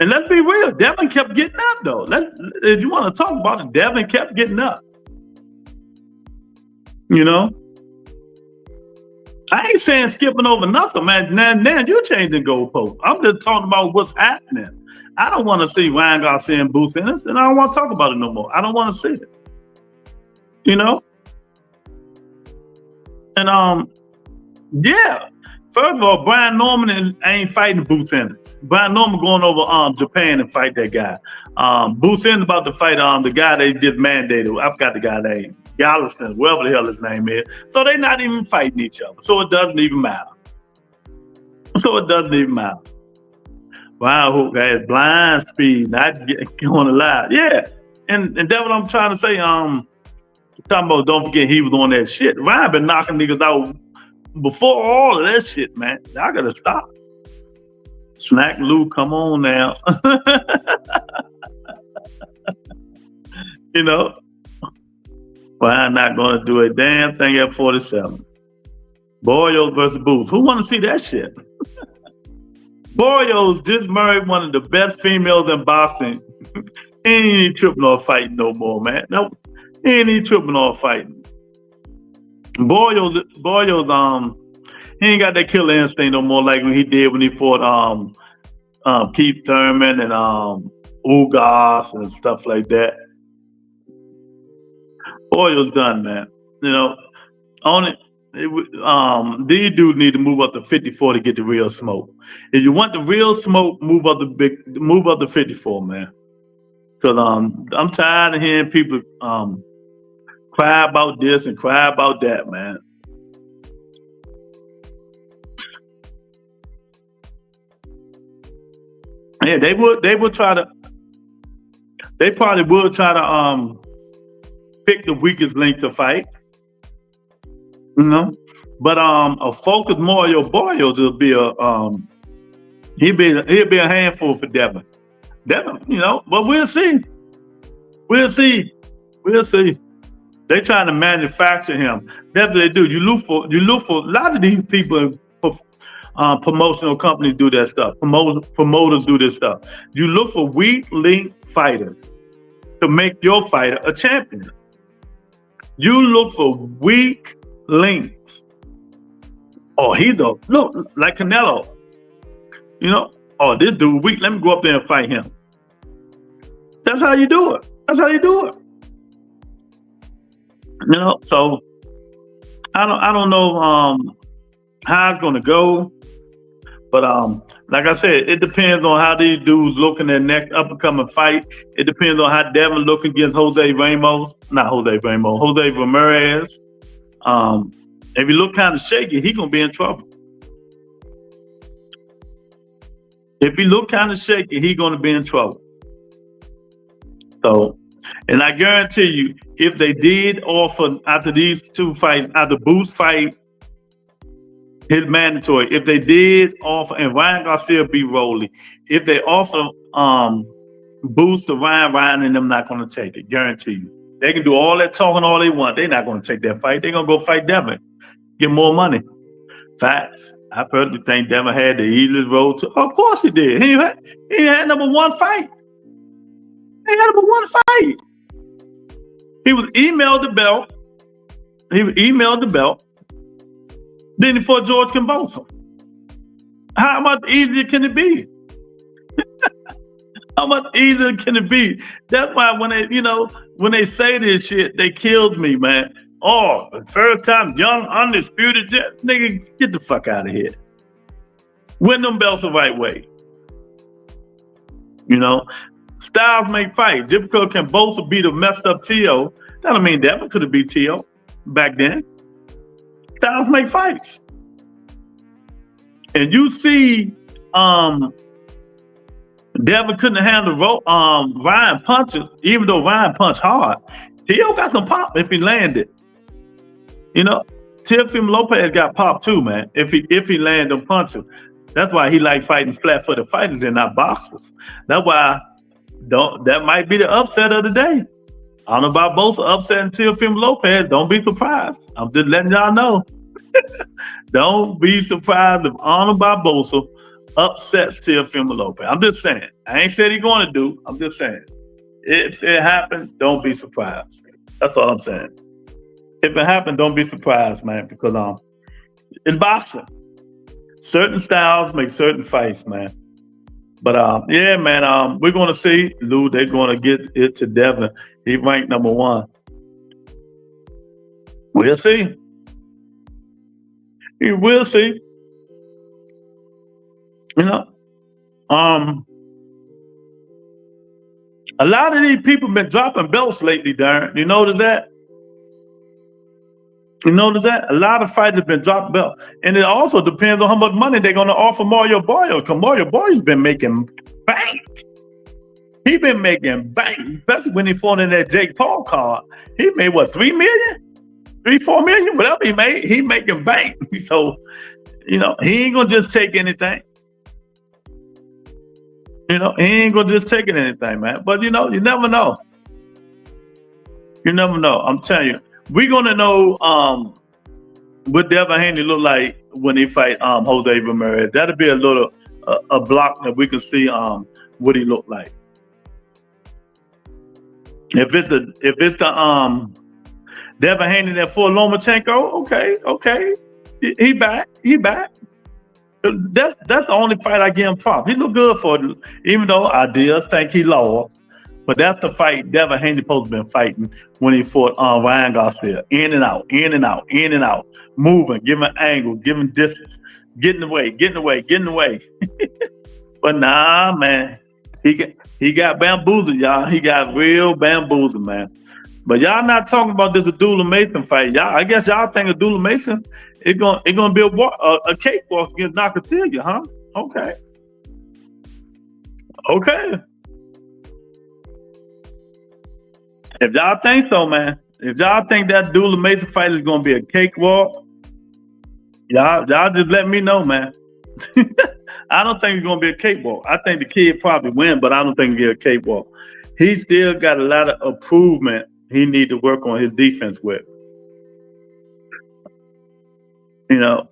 And let's be real, Devin kept getting up though. If you want to talk about it, Devin kept getting up. You know? I ain't saying skipping over nothing, man. Now you changing goalposts. I'm just talking about what's happening. I don't want to see Ryan Garcia and Boots Ennis, and I don't want to talk about it no more. I don't want to see it. You know? And yeah. First of all, Brian Norman ain't fighting Boots Ennis. Brian Norman going over Japan and fight that guy. Boots Ennis about to fight the guy they just mandated. I forgot the guy's name. Gallison, whatever the hell his name is. So they're not even fighting each other. So it doesn't even matter. Ryan Hook has blind speed, not going alive. Yeah. And that's what I'm trying to say. Talking about don't forget he was on that shit. Ryan been knocking niggas out before all of that shit, man. I gotta stop. Snack Lou, come on now. You know? Ryan not gonna do a damn thing at 47. Boyos versus Boots. Who wanna see that shit? Boyos just married one of the best females in boxing. He ain't even tripping on fighting no more, man. No, he ain't even tripping on fighting. Boyos, he ain't got that killer instinct no more like when he fought Keith Thurman and Ugas and stuff like that. Boyos done, man. You know, these dudes need to move up to 54 to get the real smoke. If you want the real smoke, move up to 54, man. Cause I'm tired of hearing people cry about this and cry about that, man. Yeah, they probably would try to pick the weakest link to fight. You know, but a focused Mario Barrios will be he'll be a handful for Devin. Devin, you know, but we'll see. We'll see. They trying to manufacture him. That's what they do. You look for a lot of these people. Promotional companies do that stuff. Promoters do this stuff. You look for weak link fighters to make your fighter a champion. You look for weak links. Oh, look like Canelo. You know, oh, this dude weak. Let me go up there and fight him. That's how you do it. You know, so I don't know how it's gonna go, but like I said, it depends on how these dudes look in their next up and coming fight. It depends on how Devin look against Jose Ramirez. If he look kind of shaky, he gonna be in trouble. If he look kind of shaky, he gonna be in trouble. So, and I guarantee you, if they did offer after these two fights, after Boost fight, his mandatory. If they did offer, and Ryan Garcia beat Rolly, if they offer Boost to Ryan and them not going to take it. Guarantee you. They can do all that talking all they want. They're not going to take that fight. They're going to go fight Devin, get more money. Facts. I personally think Devin had the easiest road to. Of course he did. He had number one fight. He was emailed the belt. Then he fought George Kambosos. How much easier can it be? How much easier can it be? That's why when they say this shit, they killed me, man. Oh, the first time young, undisputed, nigga, get the fuck out of here. Win them belts the right way. You know, styles make fights. Just because Kambosos beat a messed up T.O., that don't mean Devin could have beat T.O. back then. Styles make fights. And you see, Devin couldn't handle Ryan punches, even though Ryan punched hard. T.O. got some pop if he landed. You know, Teofimo Lopez got pop too, man, if he landed them punches. That's why he like fighting flat-footed fighters and not boxers. That's why that might be the upset of the day. I don't know about both upsetting Teofimo Lopez. Don't be surprised. I'm just letting y'all know. Don't be surprised if Arnold Barbosa upsets Teofimo Lopez. I'm just saying. I ain't said he's going to do. I'm just saying. If it happens, don't be surprised. That's all I'm saying. If it happens, don't be surprised, man, because it's boxing. Certain styles make certain fights, man. But yeah, man, we're going to see. Lou, they're going to get it to Devin. He ranked number one. We'll see. We'll see. You know, a lot of these people been dropping belts lately, Darren. You notice that? A lot of fighters been dropping belts. And it also depends on how much money they're going to offer Mario Barrios, because Mario Barrios been making bank. He been making bank, especially when he fought in that Jake Paul card. He made, what, 3 million? 3-4 million? Whatever he made, he making bank. So, you know, he ain't going to just take anything. You know, he ain't going to just take anything, man. But, you know, you never know. I'm telling you. We're going to know what Devin Haney look like when he fight Jose Ramirez. That'll be a little a block that we can see what he look like. If it's the Devin Haney that fought Lomachenko, okay. He back. That's the only fight I give him props. He look good for it, even though I did think he lost. But that's the fight Devin Haney supposed to been fighting when he fought Ryan Garcia. In and out, moving, giving angle, giving distance, getting away. But nah, man, he got bamboozled, y'all. He got real bamboozled, man. But y'all not talking about this Abdullah Mason fight, y'all. I guess y'all think Abdullah Mason is gonna be a cakewalk against Nakathila, huh? Okay. If y'all think so, man, If y'all think that Abdullah Mason fight is gonna be a cakewalk, y'all just let me know, man. I don't think it's gonna be a cakewalk. I think the kid probably win, but I don't think it'll be a cakewalk. He still got a lot of improvement he need to work on his defense with. You know,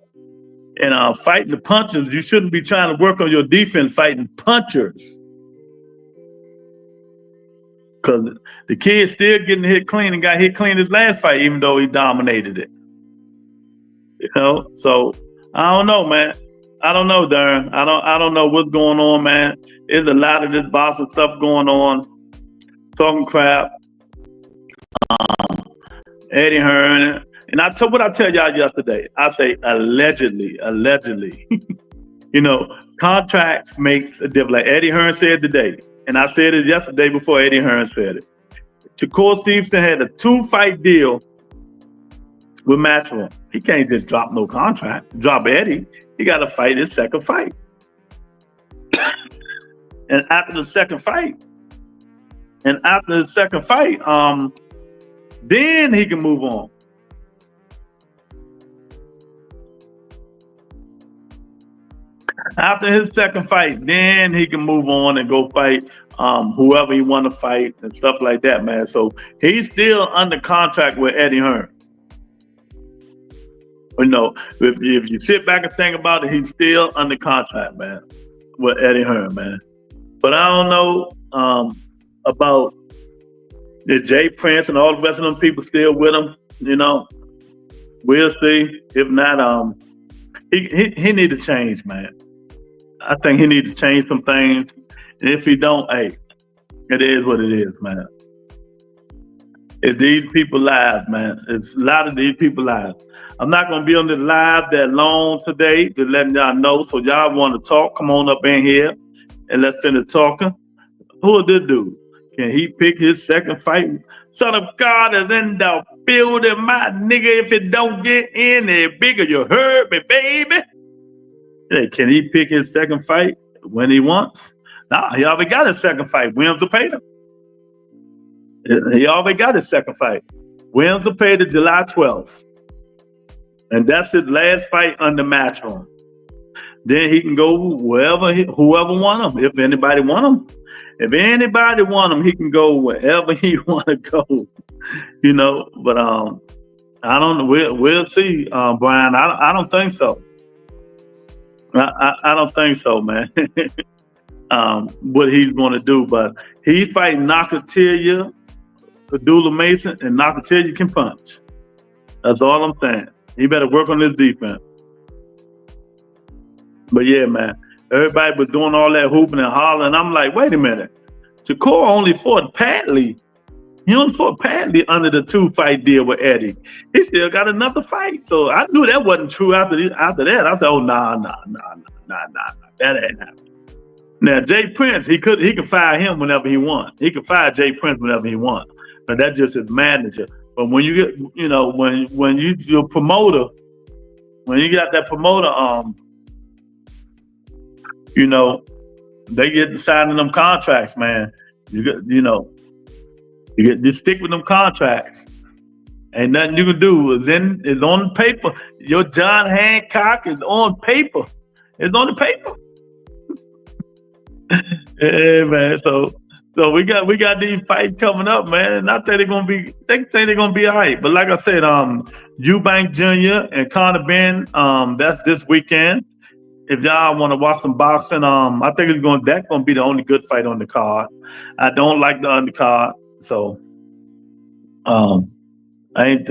and fighting the punchers, you shouldn't be trying to work on your defense fighting punchers. Because the kid's still getting hit clean and got hit clean his last fight, even though he dominated it. You know, so I don't know, man. I don't know, Darren. I don't know what's going on, man. There's a lot of this boxing stuff going on, talking crap. Eddie Hearn, and what I tell y'all yesterday. I say allegedly. You know, contracts makes a difference. Like Eddie Hearn said today, and I said it yesterday before Eddie Hearn said it. Shakur Stevenson had a 2-fight deal with Matchroom. He can't just drop no contract. Drop Eddie. He got to fight his second fight. And after the second fight, then he can move on. After his second fight, then he can move on and go fight whoever he want to fight and stuff like that, man. So he's still under contract with Eddie Hearn. You know, if you sit back and think about it, he's still under contract, man, with Eddie Hearn, man. But I don't know about the Jay Prince and all the rest of them people still with him. You know, we'll see. If not, he need to change, man. I think he needs to change some things. And if he don't, hey, it is what it is, man. It's these people lives, man. It's a lot of these people lives. I'm not going to be on this live that long today to letting y'all know. So y'all want to talk, come on up in here and let's finish talking. Who is this dude? Can he pick his second fight? Son of God is in the building, my nigga. If it don't get any bigger, you heard me, baby. Hey, can he pick his second fight when he wants? Nah, he already got his second fight. Williams Zepeda. He already got his second fight. Williams Zepeda, July 12th. And that's his last fight under Matchroom. Then he can go whoever want him. If anybody want him. If anybody want him, he can go wherever he want to go. You know, but I don't know. We'll see, Brian. I don't think so. I don't think so, man. What he's going to do, but he's fighting Nakathilia, Abdullah Mason, and Nakathilia can punch. That's all I'm saying. He better work on his defense. But yeah, man, everybody was doing all that hooping and hollering. I'm like, wait a minute. Shakur only fought Padley. He only fought Padley under the 2-fight deal with Eddie. He still got another fight. So I knew that wasn't true after that. I said, oh, nah. That ain't happening. Now, Jay Prince, he can fire him whenever he wants. He can fire Jay Prince whenever he wants. But that's just his manager. But when you get, you know, when you're promoter, when you got that promoter, you know, they get signing them contracts, man. You stick with them contracts. Ain't nothing you can do. It's on the paper. Your John Hancock is on paper. It's on the paper. Yeah, man. So we got these fights coming up, man. And I think they're gonna be all right. But like I said, Eubank Jr. and Conor Ben, that's this weekend. If y'all want to watch some boxing, I think that's gonna be the only good fight on the card. I don't like the undercard, so I ain't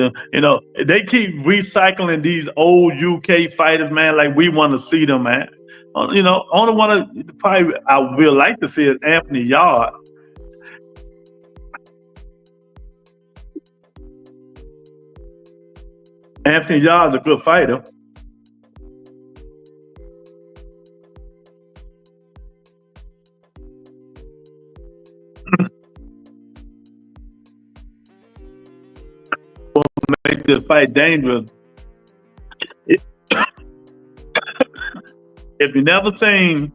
they keep recycling these old UK fighters, man. Like we want to see them, man. Only one probably I would really like to see is Anthony Yard. Anthony Yard's a good fighter. Make this fight dangerous. If you never seen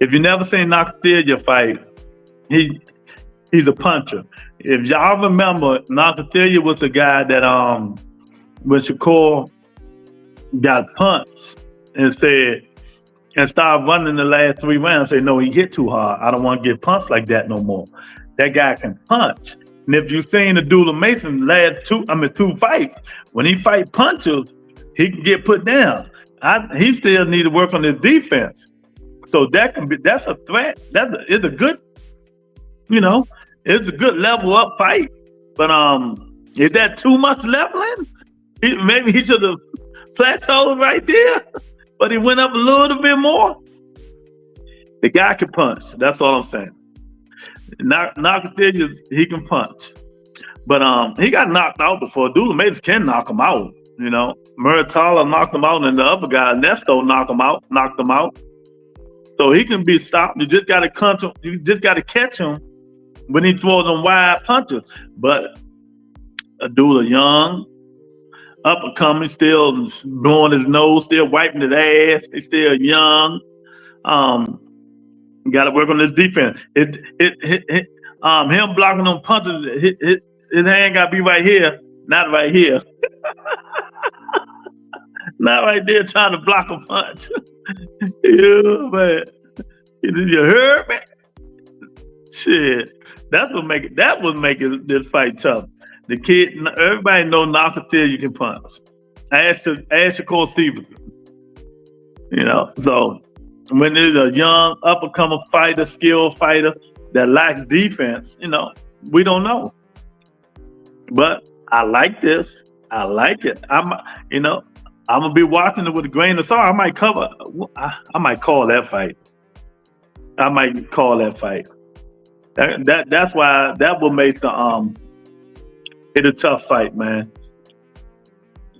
Nakathilia fight, he's a puncher. if y'all remember, Nakathila was the guy that when Shakur got punched and started running the last 3 rounds, say, no, he hit too hard. I don't want to get punched like that no more. That guy can punch. And if you've seen Abdullah Mason last 2 fights, when he fight punches, he can get put down. He still need to work on his defense. So that's a threat. It's a good, it's a good level up fight. But is that too much leveling? Maybe he should have plateaued right there, but he went up a little bit more. The guy can punch. That's all I'm saying. Nakathilia, he can punch. But he got knocked out before. Abdullah Mason can knock him out. Muratalla knocked him out, and the other guy, Nesto, knocked him out. So he can be stopped. You just got to catch him when he throws them wide punches. But Abdullah young, up and coming, still blowing his nose, still wiping his ass. He's still young. Got to work on his defense. Him blocking them punches, his hand got to be right here, not right here. Not right there trying to block a punch. Yeah, man. You heard me? Shit. That would make this fight tough. The kid, everybody know Nakathila can punch. Ask Shakur Stevenson. So when there's a young up-and-coming fighter, skilled fighter that lacks defense, we don't know. But I like this. I like it. I'm gonna be watching it with a grain of salt. I might call that fight. That's why that will make it a tough fight, man.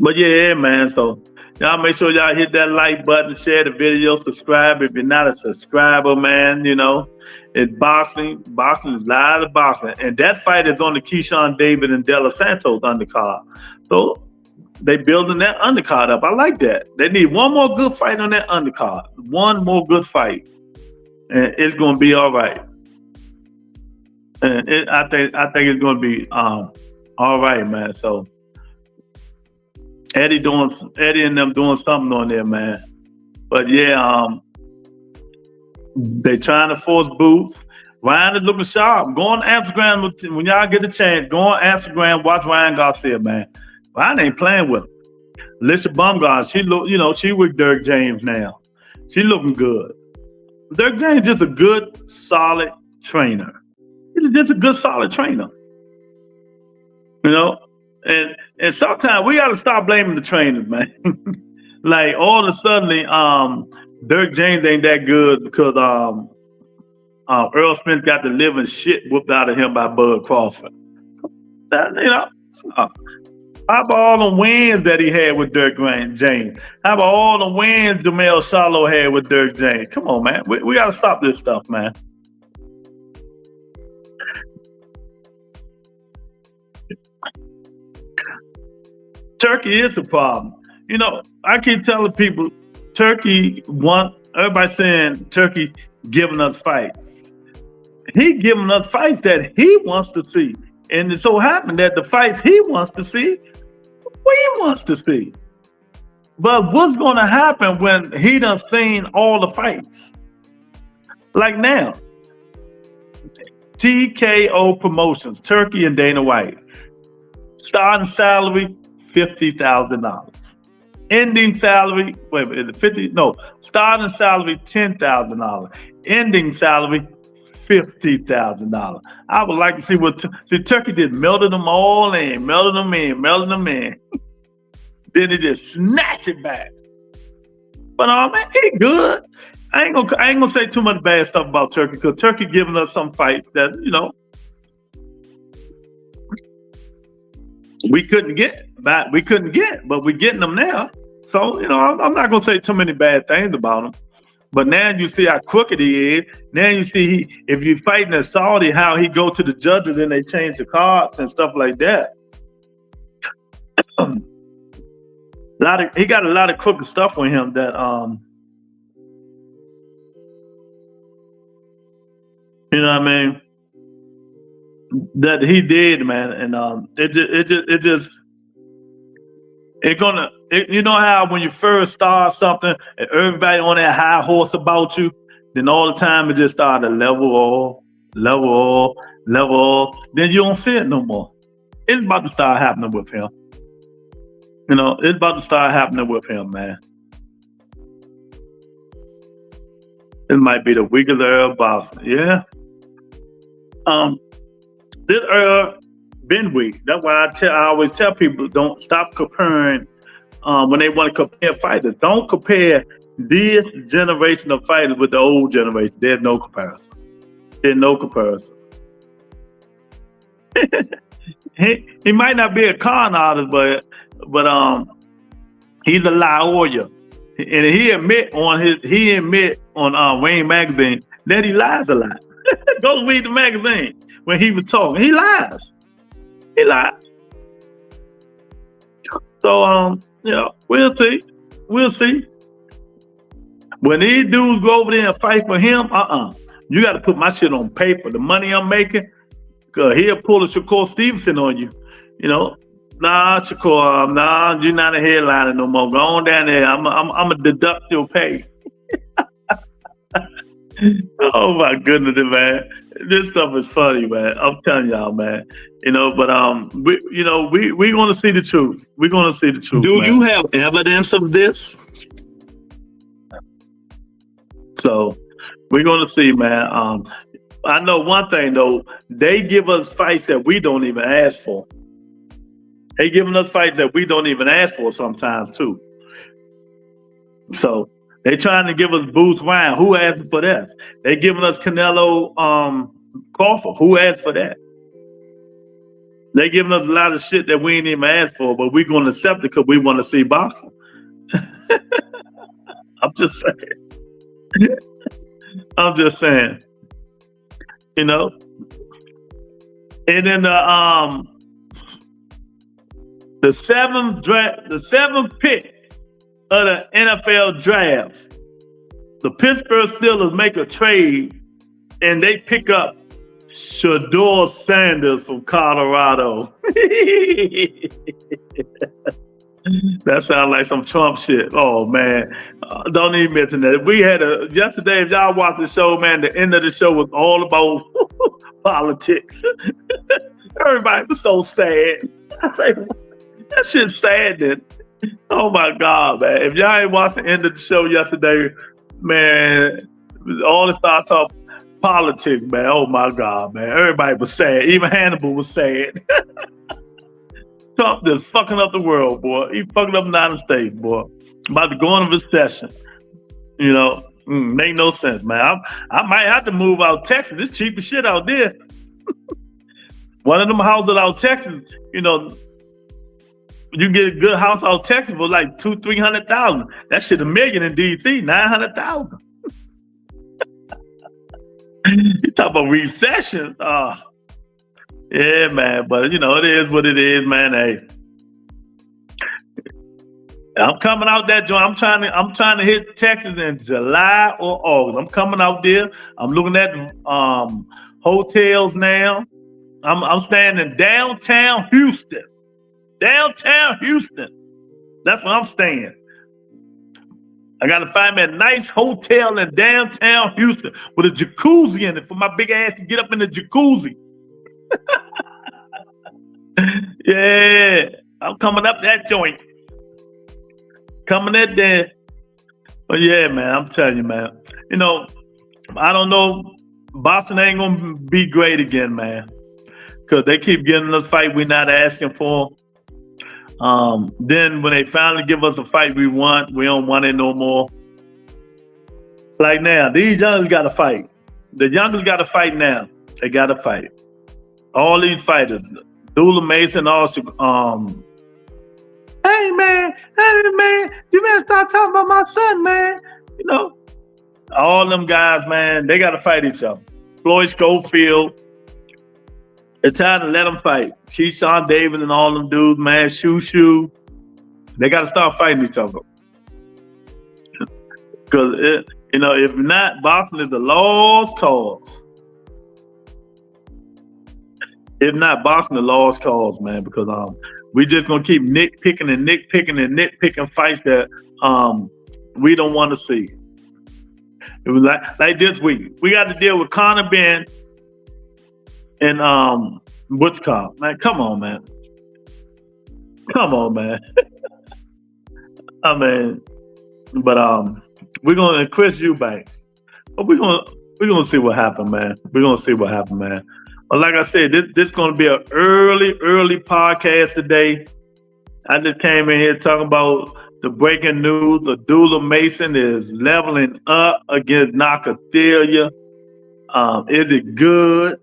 But yeah, man. So y'all make sure y'all hit that like button, share the video, subscribe if you're not a subscriber, man. It's boxing. Boxing is live boxing, and that fight is on the Keyshawn David and De Los Santos undercard. So they building that undercard up. I like that. They need one more good fight on that undercard. One more good fight, and it's going to be all right. And I think it's going to be all right, man. So Eddie and them doing something on there, man. But yeah, they trying to force boots. Ryan is looking sharp. Go on Instagram when y'all get a chance. Go on Instagram, watch Ryan Garcia, man. Ryan ain't playing with him. Alicia Bumgarner, she with Dirk James now. She looking good. Dirk James just a good, solid trainer. He's just a good, solid trainer. And sometimes we got to stop blaming the trainers, man. Like all of a sudden, Dirk James ain't that good because Earl Smith got the living shit whooped out of him by Bud Crawford. How about all the wins that he had with Dirk James? How about all the wins Jamel Charlo had with Dirk James? Come on, man. We got to stop this stuff, man. Turkey is the problem. I keep telling people, everybody saying Turkey giving us fights. He giving us fights that he wants to see. And it so happened that the fights he wants to see, we wants to see. But what's going to happen when he done seen all the fights? Like now, TKO Promotions, Turkey and Dana White. Starting salary, $50,000. Ending salary, starting salary, $10,000. Ending salary, $50,000. I would like to see Turkey just melted them all in, melted them in. Then he just snatch it back. But man, he good. I ain't gonna say too much bad stuff about Turkey because Turkey giving us some fight that we couldn't get, but we're getting them now. So I'm not gonna say too many bad things about him. But now you see how crooked he is. Now you see if you're fighting a Saudi, how he go to the judges and they change the cards and stuff like that. He got a lot of crooked stuff with him that you know what I mean? that he did, man, and you know how when you first start something and everybody on that high horse about you, then all the time it just started to level off, then you don't see it no more. It's about to start happening with him. You know, it's about to start happening with him, man. It might be the week of the Earl Boston. Yeah. This Earl been weak. That's why I always tell people, don't stop comparing when they want to compare fighters. Don't compare this generation of fighters with the old generation. There's no comparison. There's no comparison. He might not be a con artist, but he's a liar. And he admit on Wayne magazine that he lies a lot. Go read the magazine when he was talking. He lies. He lied. So we'll see. We'll see. When these dudes go over there and fight for him, you got to put my shit on paper. The money I'm making, cause he'll pull a Shakur Stevenson on you. You know, nah, Shakur, nah, you're not a headliner no more. Go on down there. I'm gonna deduct your pay. Oh my goodness, man! This stuff is funny, man. I'm telling y'all, man. You know, but we're gonna see the truth. We're gonna see the truth. Do man. you have evidence of this? So we're gonna see, man. I know one thing though. They give us fights that we don't even ask for. They giving us fights that we don't even ask for sometimes too. So they trying to give us Boots Ryan. Who asked for that? They giving us Canelo Crawford. Who asked for that? They giving us a lot of shit that we ain't even asked for, but we're gonna accept it because we want to see boxing. I'm just saying. I'm just saying. You know. And then the seventh pick of the NFL draft, the Pittsburgh Steelers make a trade and they pick up Shedeur Sanders from Colorado. That sounds like some Trump shit. Oh man, don't even mention that. We had yesterday, if y'all watched the show, man, the end of the show was all about politics. Everybody was so sad. I say, that shit's sad then. Oh my God, man. If y'all ain't watched the end of the show yesterday, man, all the start talk politics, man. Oh my God, man. Everybody was sad. Even Hannibal was sad. Trump just fucking up the world, boy. He fucking up the United States, boy. About to go into recession. You know, make no sense, man. I might have to move out Texas. It's cheap as shit out there. One of them houses out Texas, you know, you get a good house out Texas for like $200,000-$300,000. That shit $1 million in DC, $900,000. You talk about recession? Yeah, man. But you know, it is what it is, man. Hey, I'm coming out that joint. I'm trying to hit Texas in July or August. I'm coming out there. I'm looking at hotels now. I'm staying in downtown Houston. Downtown Houston. That's where I'm staying. I got to find me a nice hotel in downtown Houston with a jacuzzi in it for my big ass to get up in the jacuzzi. Yeah, I'm coming up that joint. Coming at there. But yeah, man, I'm telling you, man. You know, I don't know. Boston ain't going to be great again, man. Because they keep getting us a fight we're not asking for. Then when they finally give us a fight we want, we don't want it no more. Like now, these youngers got to fight. The youngers got to fight now. They got to fight. All these fighters, Abdullah Mason, also, hey man, you better stop talking about my son, man. You know, all them guys, man, they got to fight each other. Floyd Schofield, it's time to let them fight. Keyshawn Davis and all them dudes, man, Shoo. They got to start fighting each other. Because, you know, if not, boxing is the lost cause. If not, boxing the lost cause, man, because we just gonna keep nitpicking fights that we don't want to see. It was like this week. We got to deal with Conor Ben and what's called, man. Come on, man. I mean, but we're gonna Chris Eubanks. But we're gonna see what happened, man. But like I said, this is gonna be an early podcast today. I just came in here talking about the breaking news. Abdullah Mason is leveling up against Nakathilia. Is it good?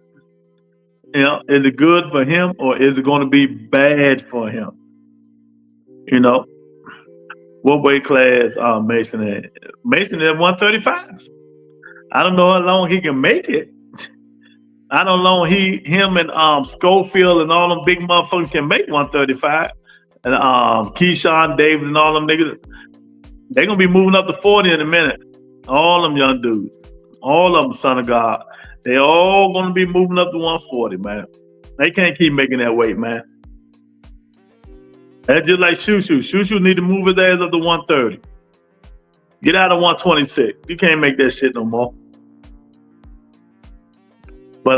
You know, is it good for him or is it going to be bad for him? You know, what weight class Mason at? Mason at 135. I don't know how long he can make it. I don't know him and Schofield and all them big motherfuckers can make 135. And Keyshawn Davis and all them niggas, they're gonna be moving up to 40 in a minute. All them young dudes, all of them, son of God, they all gonna be moving up to 140, man. They can't keep making that weight, man. That's just like Shushu. Shushu need to move his ass up to 130. Get out of 126. You can't make that shit no more. But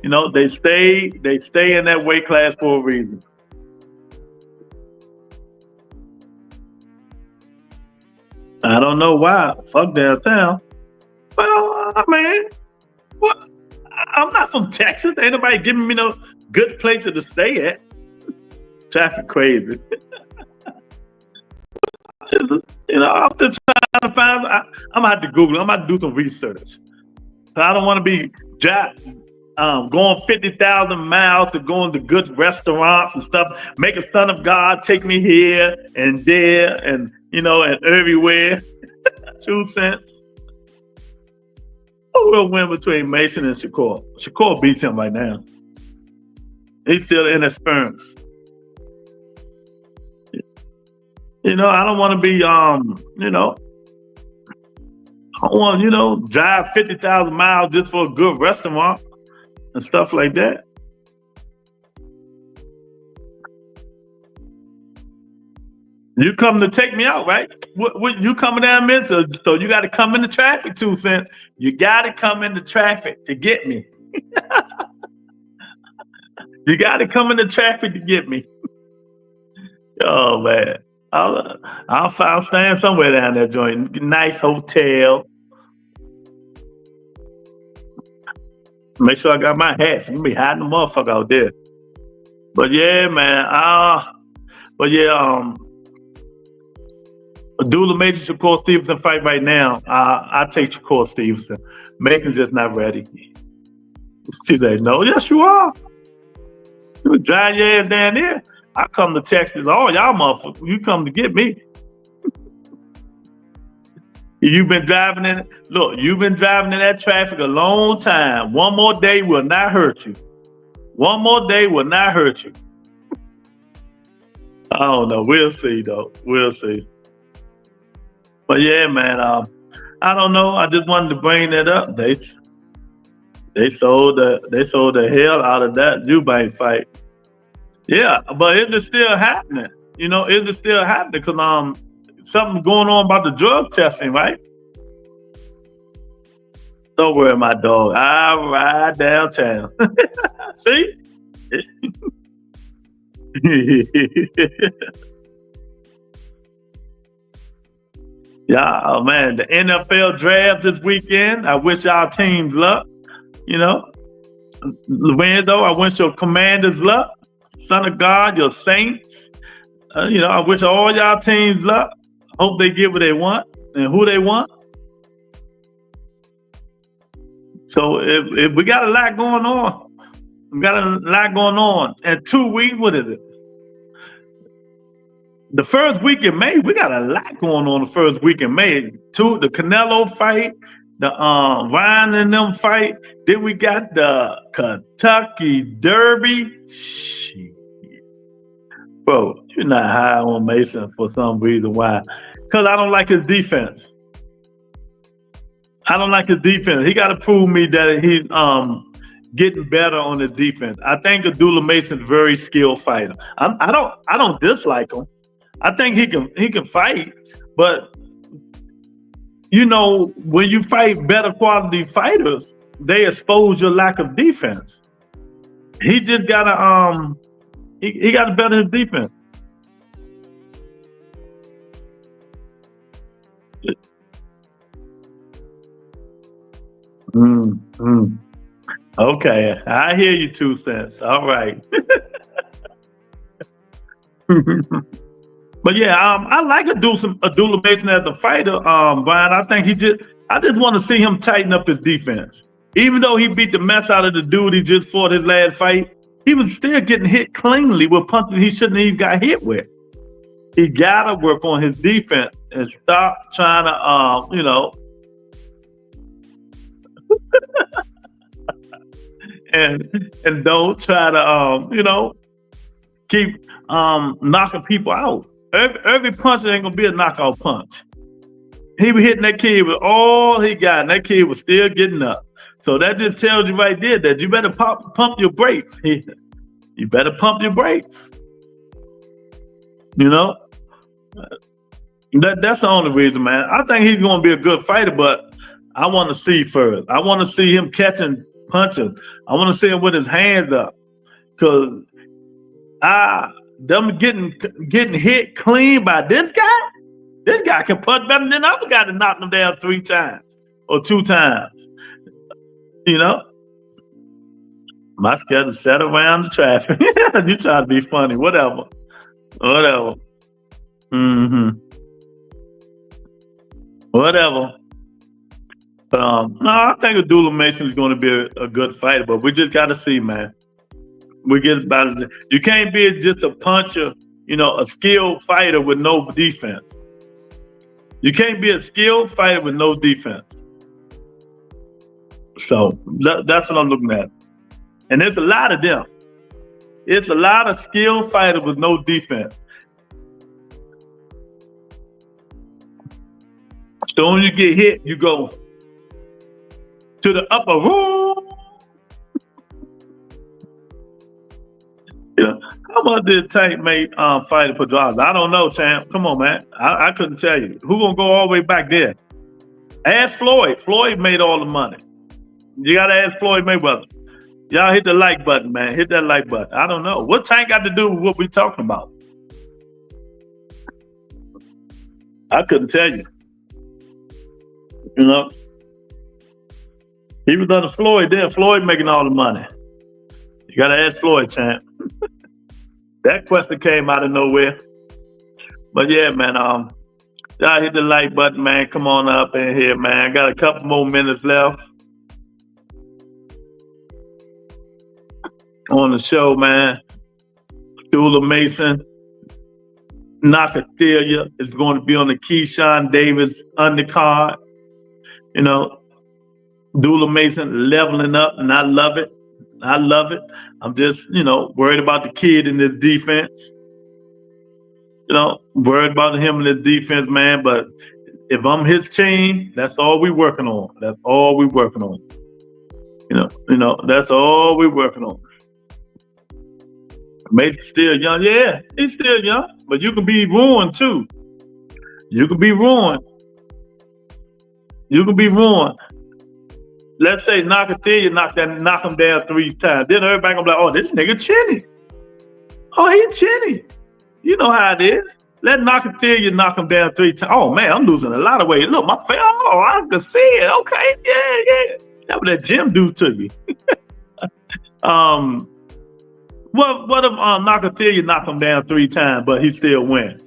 you know, they stay in that weight class for a reason. I don't know why. Fuck downtown. Well, I mean, what? I'm not from Texas. Ain't nobody giving me no good places to stay at. Traffic crazy. You know, I'm just trying to find. I'm gonna have to Google. I'm gonna have to do some research. I don't want to be going 50,000 miles to go into good restaurants and stuff. Make a son of God take me here and there and, you know, and everywhere. 2 cents. Who will win between Mason and Shakur? Shakur beats him right now. He's still inexperienced. You know, I don't want to be, you know, I want, you know, drive 50,000 miles just for a good restaurant and stuff like that. You come to take me out, right? What you coming down, miss? So you got to come into traffic, 2 cents. You got to come into traffic to get me. You got to come into traffic to get me. Oh man, I'll find staying somewhere down there, joint. Nice hotel. Make sure I got my hats. You be hiding the motherfucker out there. But yeah, man. Abdullah Mason, Shakur Stevenson fight right now. I take Shakur Stevenson. Mason's just not ready. See, they know. Yes, you are. You would drive your ass down there. I come to Texas. Oh, y'all motherfuckers, you come to get me. You've been driving in. Look, you've been driving in that traffic a long time. One more day will not hurt you. One more day will not hurt you. I don't know. We'll see, though. We'll see. But yeah, man. I don't know. I just wanted to bring that up. They sold the hell out of that Eubank fight. Yeah, but is it still happening? You know, is it still happening? Because something going on about the drug testing, right? Don't worry, my dog. I'll ride downtown. See? Yeah, oh man, the NFL draft this weekend. I wish our teams luck. You know, Lorenzo, I wish your Commanders luck. Son of God, your Saints. You know, I wish all y'all teams luck. Hope they get what they want and who they want. So if we got a lot going on, and 2 weeks, what is it? The first week in May, we got a lot going on the first week in May. The Canelo fight, the Ryan and them fight. Then we got the Kentucky Derby. Shit. Bro, you're not high on Mason for some reason. Why? Because I don't like his defense. He got to prove me that getting better on his defense. I think Abdullah Mason's a very skilled fighter. I don't dislike him. I think he can fight, but you know, when you fight better quality fighters, they expose your lack of defense. He just gotta he gotta better his defense. Okay, I hear you 2 cents. All right. But yeah, I like Abdullah Mason as a fighter, Brian. I just want to see him tighten up his defense. Even though he beat the mess out of the dude he just fought his last fight, he was still getting hit cleanly with punches he shouldn't even got hit with. He gotta work on his defense and stop trying to, you know, and don't try to, you know, keep knocking people out. Every punch ain't gonna be a knockout punch. He was hitting that kid with all he got, and that kid was still getting up. So that just tells you right there that you better pump your brakes. You better pump your brakes. You know, that's the only reason, man. I think he's gonna be a good fighter, but I want to see first. I want to see him catching punches. I want to see him with his hands up, because them getting hit clean by this guy. This guy can punch better than the other guy that knocked him down 3 times or 2 times. You know, my schedule set around the traffic. You try to be funny, whatever. Whatever. No, I think Abdullah Mason is going to be a good fighter, but we just got to see, man. We get about it. You can't be just a puncher, you know, a skilled fighter with no defense. You can't be a skilled fighter with no defense. So that's what I'm looking at. And there's a lot of them. It's a lot of skilled fighters with no defense. So when you get hit, you go to the upper room. Yeah. How about this tank mate fighter Pedraza? I don't know, champ. Come on, man. I couldn't tell you. Who gonna go all the way back there? Ask Floyd. Floyd made all the money. You gotta ask Floyd Mayweather. Y'all hit the like button, man. Hit that like button. I don't know. What Tank got to do with what we talking about? I couldn't tell you. You know? He was under Floyd then. Floyd making all the money. You got to ask Floyd, champ. That question came out of nowhere. But yeah, man, y'all hit the like button, man. Come on up in here, man. Got a couple more minutes left on the show, man. Abdullah Mason, Nakathilia is going to be on the Keyshawn Davis undercard. You know, Abdullah Mason leveling up, and I love it. I love it. I'm just, you know, worried about the kid in his defense. You know, worried about him and his defense, man. But if I'm his team, that's all we working on. That's all we working on. You know, that's all we working on. Mason's still young. Yeah, he's still young. But you can be ruined too. You can be ruined. You can be ruined. Let's say Nakathila knock him down 3 times. Then everybody gonna be like, oh, this nigga chinny. Oh, he chinny. You know how it is. Let Nakathila knock him down 3 times. Oh man, I'm losing a lot of weight. Look, my face. Oh, I can see it. Okay, yeah. That's what that gym do to you. What if Nakathila knock him down 3 times, but he still win?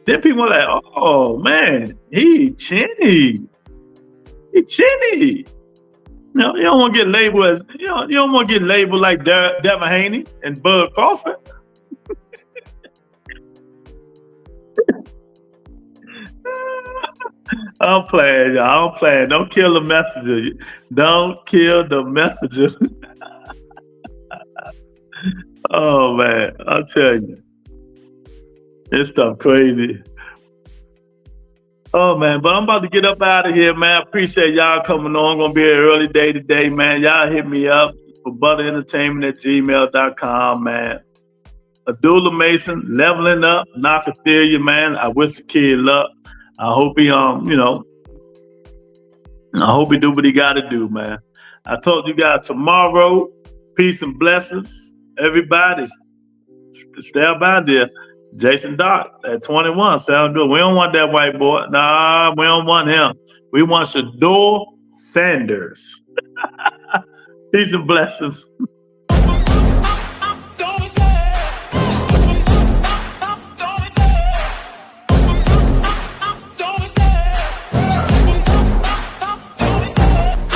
Then people are like, oh man, he chinny. He chinny. No, you don't want to get labeled as, you don't want to get labeled like Devin Haney and Bud Crawford. I'm playing, y'all. I'm playing. Don't kill the messenger. Don't kill the messenger. Oh man, I'll tell you. This stuff crazy. Oh man, but I'm about to get up out of here, man. I appreciate y'all coming on. Gonna be an early day today, man. Y'all hit me up. rebuttalentertainment@gmail.com, man. Abdullah Mason, leveling up, Nakathila, man. I wish the kid luck. I hope he, I hope he do what he got to do, man. I told you guys tomorrow, peace and blessings. Everybody, stay up out there. Jason Dock at 21, sound good. We don't want that white boy. Nah, we don't want him. We want Shador Sanders. Peace and blessings.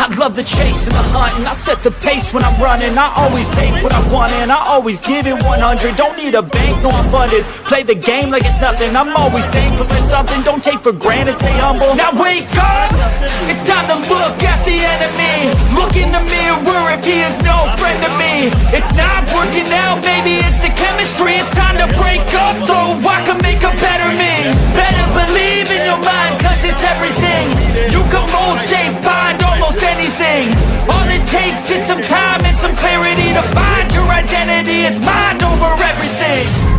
I love the chase and the hunt, and I set the pace when I'm running. I always take what I want and I always give it 100. Don't need a bank, no I'm funded. Play the game like it's nothing. I'm always thankful for something. Don't take for granted, stay humble. Now wake up, it's time to look at the enemy. Look in the mirror if he is no friend to me. It's not working out, maybe it's the chemistry. It's time to break up so I can make a better me. Better believe in your mind, cause it's everything. You can mold, shape, find almost anything. All it takes is some time and some clarity to find your identity. It's mind over everything.